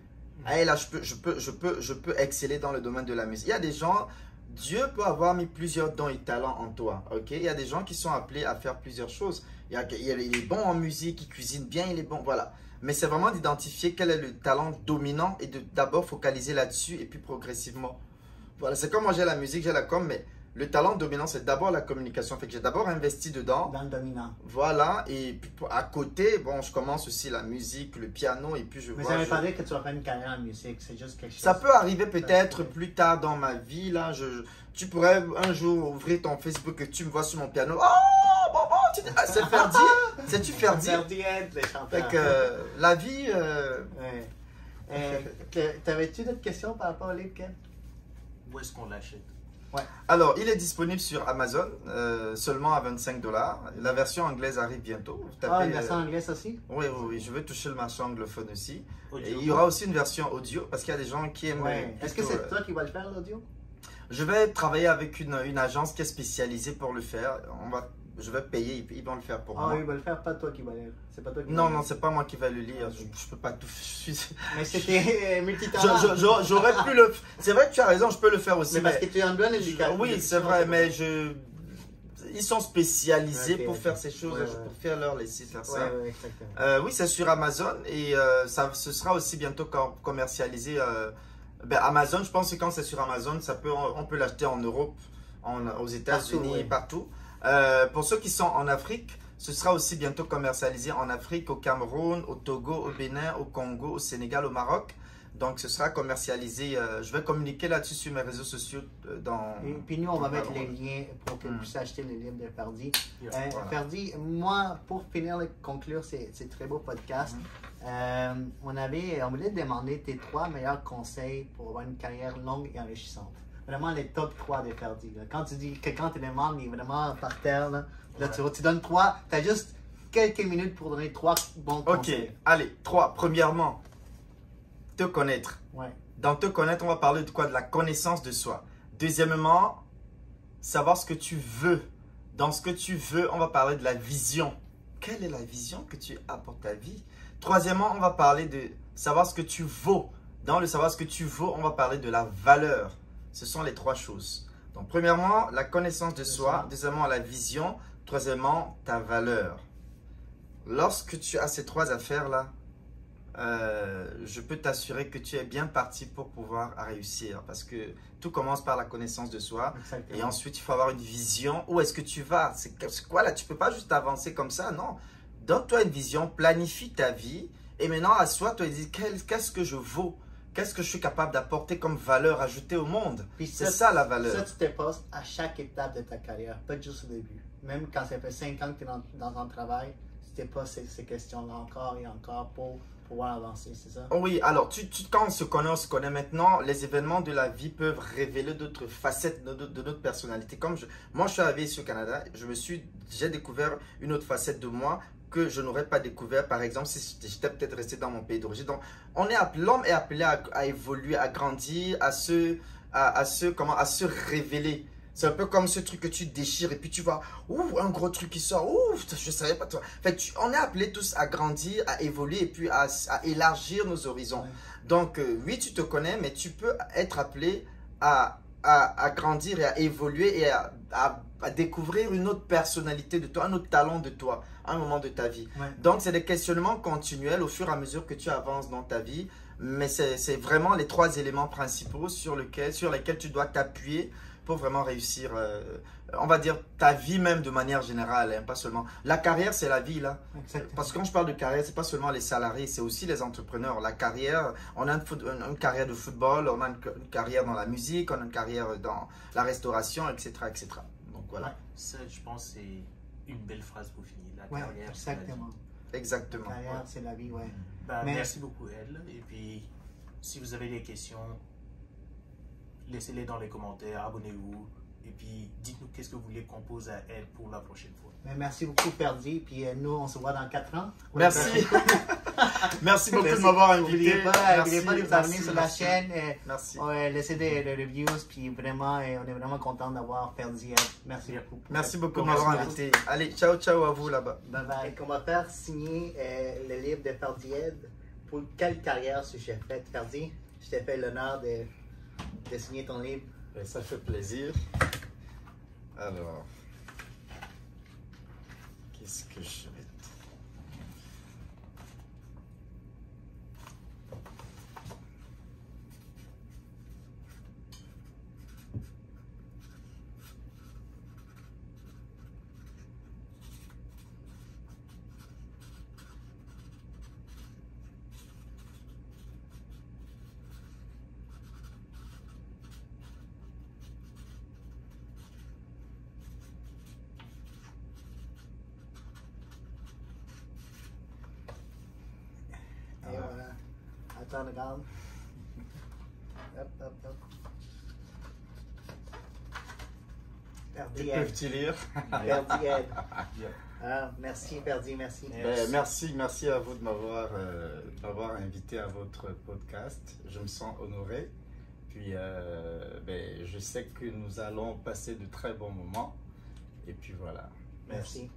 Et là, je peux exceller dans le domaine de la musique. Il y a des gens... Dieu peut avoir mis plusieurs dons et talents en toi. Ok? Il y a des gens qui sont appelés à faire plusieurs choses. Il est bon en musique, il cuisine bien, il est bon. Voilà. Mais c'est vraiment d'identifier quel est le talent dominant et de d'abord focaliser là-dessus et puis progressivement. Voilà. C'est comme moi, j'ai la musique, j'ai la com, mais le talent dominant, c'est d'abord la communication. Fait que j'ai d'abord investi dedans.
Dans le dominant.
Voilà. Et puis à côté, bon, je commence aussi la musique, le piano et puis je
Mais
vois.
ça ne veut pas dire que tu vas faire une carrière en musique, c'est juste quelque chose.
Ça peut arriver peut-être
Ouais.
plus tard dans ma vie. Là, tu pourrais un jour ouvrir ton Facebook et tu me vois sur mon piano. Oh, bon, tu dis, ah, c'est Ferdi. C'est-tu Ferdi?
Ferdi aide les chanteurs.
Fait que la vie.
Ouais. T'avais-tu d'autres questions par rapport au livre, Ken?
Où est-ce qu'on l'achète?
Ouais.
Alors, il est disponible sur Amazon, seulement à 25 $. La version anglaise arrive bientôt. Vous tapez,
Ah, une version anglaise aussi?
Oui, oui, oui, je veux toucher le marché anglophone aussi.
Audio.
Et il y aura aussi une version audio, parce qu'il y a des gens qui aiment...
Ouais. Est-ce que
plutôt,
c'est toi qui vas le faire, l'audio?
Je vais travailler avec une agence qui est spécialisée pour le faire. Je vais payer, ils vont le faire pour
Ah,
moi.
il va le faire, pas toi qui va lire. C'est pas toi qui va
Non,
lire.
non, c'est pas moi qui vais le lire. Je peux pas tout.
Mais c'était multitalent.
J'aurais pu le. C'est vrai que tu as raison, je peux le faire aussi.
Mais parce que tu en donnes une
Oui, c'est vrai, mais ils sont spécialisés
Ok,
pour
ok.
faire ces choses.
Ouais,
Je
ouais.
préfère leur laisser faire ça.
Ouais, exactement.
Oui, c'est sur Amazon et ce sera aussi bientôt commercialisé. Amazon, je pense que quand c'est sur Amazon, on peut l'acheter en Europe, aux États-Unis, partout. Pour ceux qui sont en Afrique, ce sera aussi bientôt commercialisé en Afrique, au Cameroun, au Togo, au Bénin, au Congo, au Sénégal, au Maroc. Donc, ce sera commercialisé. Je vais communiquer là-dessus sur mes réseaux sociaux.
Et puis nous, on va mettre les liens pour que vous puissiez acheter les livres de Ferdi.
Voilà.
Ferdi, moi, pour finir et conclure ces très beaux podcasts, on voulait te demander tes 3 meilleurs conseils pour avoir une carrière longue et enrichissante. Vraiment les top 3 de Ferdi. Là. Quand tu dis que quand tu demandes, il est vraiment par terre. Là tu donnes 3. Tu as juste quelques minutes pour donner 3 bons conseils.
Ok, allez, 3. Premièrement, te connaître.
Ouais.
Dans te connaître, on va parler de quoi? De la connaissance de soi. Deuxièmement, savoir ce que tu veux. Dans ce que tu veux, on va parler de la vision. Quelle est la vision que tu as pour ta vie? Troisièmement, on va parler de savoir ce que tu vaux. Dans le savoir ce que tu vaux, on va parler de la valeur. Ce sont les 3 choses. Donc, premièrement, la connaissance de soi. Deuxièmement, la vision. Troisièmement, ta valeur. Lorsque tu as ces 3 affaires-là, je peux t'assurer que tu es bien parti pour pouvoir réussir. Parce que tout commence par la connaissance de soi.
Exactement.
Et ensuite, il faut avoir une vision. Où est-ce que tu vas? C'est quoi là? Tu ne peux pas juste avancer comme ça, non. Donne-toi une vision, planifie ta vie. Et maintenant, assois-toi et dis, qu'est-ce que je vaux? Qu'est-ce que je suis capable d'apporter comme valeur ajoutée au monde? C'est ça la valeur.
Ça, tu te poses à chaque étape de ta carrière, pas juste au début. Même quand ça fait 5 ans que tu es dans un travail, tu te poses ces questions-là encore et encore pour pouvoir avancer, c'est ça?
Oui, alors quand on se connaît maintenant, les événements de la vie peuvent révéler d'autres facettes de notre personnalité. Moi, je suis arrivé ici au Canada, j'ai découvert une autre facette de moi que je n'aurais pas découvert, par exemple, si j'étais peut-être resté dans mon pays d'origine. Donc, l'homme est appelé à évoluer, à grandir, à se révéler. C'est un peu comme ce truc que tu déchires et puis tu vois, un gros truc qui sort, je ne savais pas toi. En fait, on est appelés tous à grandir, à évoluer et puis à élargir nos horizons. Ouais. Donc, oui, tu te connais, mais tu peux être appelé à grandir et à évoluer et à découvrir une autre personnalité de toi, un autre talent de toi, à un moment de ta vie. Ouais. Donc, c'est des questionnements continuels au fur et à mesure que tu avances dans ta vie. Mais c'est vraiment les 3 éléments principaux sur lesquels tu dois t'appuyer pour vraiment réussir, on va dire, ta vie même de manière générale, hein, pas seulement. La carrière, c'est la vie, là. Exactement. Parce que quand je parle de carrière, c'est pas seulement les salariés, c'est aussi les entrepreneurs. La carrière, on a une carrière de football, on a une carrière dans la musique, on a une carrière dans la restauration, etc. etc. Donc, voilà.
Ouais, ça, je pense que c'est une belle phrase pour finir. La carrière,
exactement.
Exactement.
La carrière, c'est la vie, ouais.
Merci beaucoup, Elle. Et puis, si vous avez des questions, laissez-les dans les commentaires, abonnez-vous et puis dites-nous qu'est-ce que vous voulez qu'on pose à Elle pour la prochaine fois.
Mais merci beaucoup, Ferdi. Puis nous, on se voit dans 4 ans.
Merci. Merci beaucoup de m'avoir invité.
N'oubliez pas de vous abonner sur la chaîne.
Merci.
Laissez des reviews. Puis vraiment, on est vraiment content d'avoir Ferdi. Merci beaucoup.
Merci beaucoup de m'avoir invité. Allez, ciao, ciao à vous là-bas.
Bye bye. On va faire signer le livre de Ferdi. Pour quelle carrière j'ai fait, Ferdi? Je t'ai fait l'honneur de signer ton livre.
Ça fait plaisir. Alors, qu'est-ce que je vais...
Et voilà. Attends, regarde. Hop, hop, hop. Perdi Ed.
Peuvent-ils lire?
Perdi Ed.
Yeah.
Ah, merci, Perdi, merci.
Merci à vous de m'avoir invité à votre podcast. Je me sens honoré. Puis, je sais que nous allons passer de très bons moments. Et puis voilà.
Merci.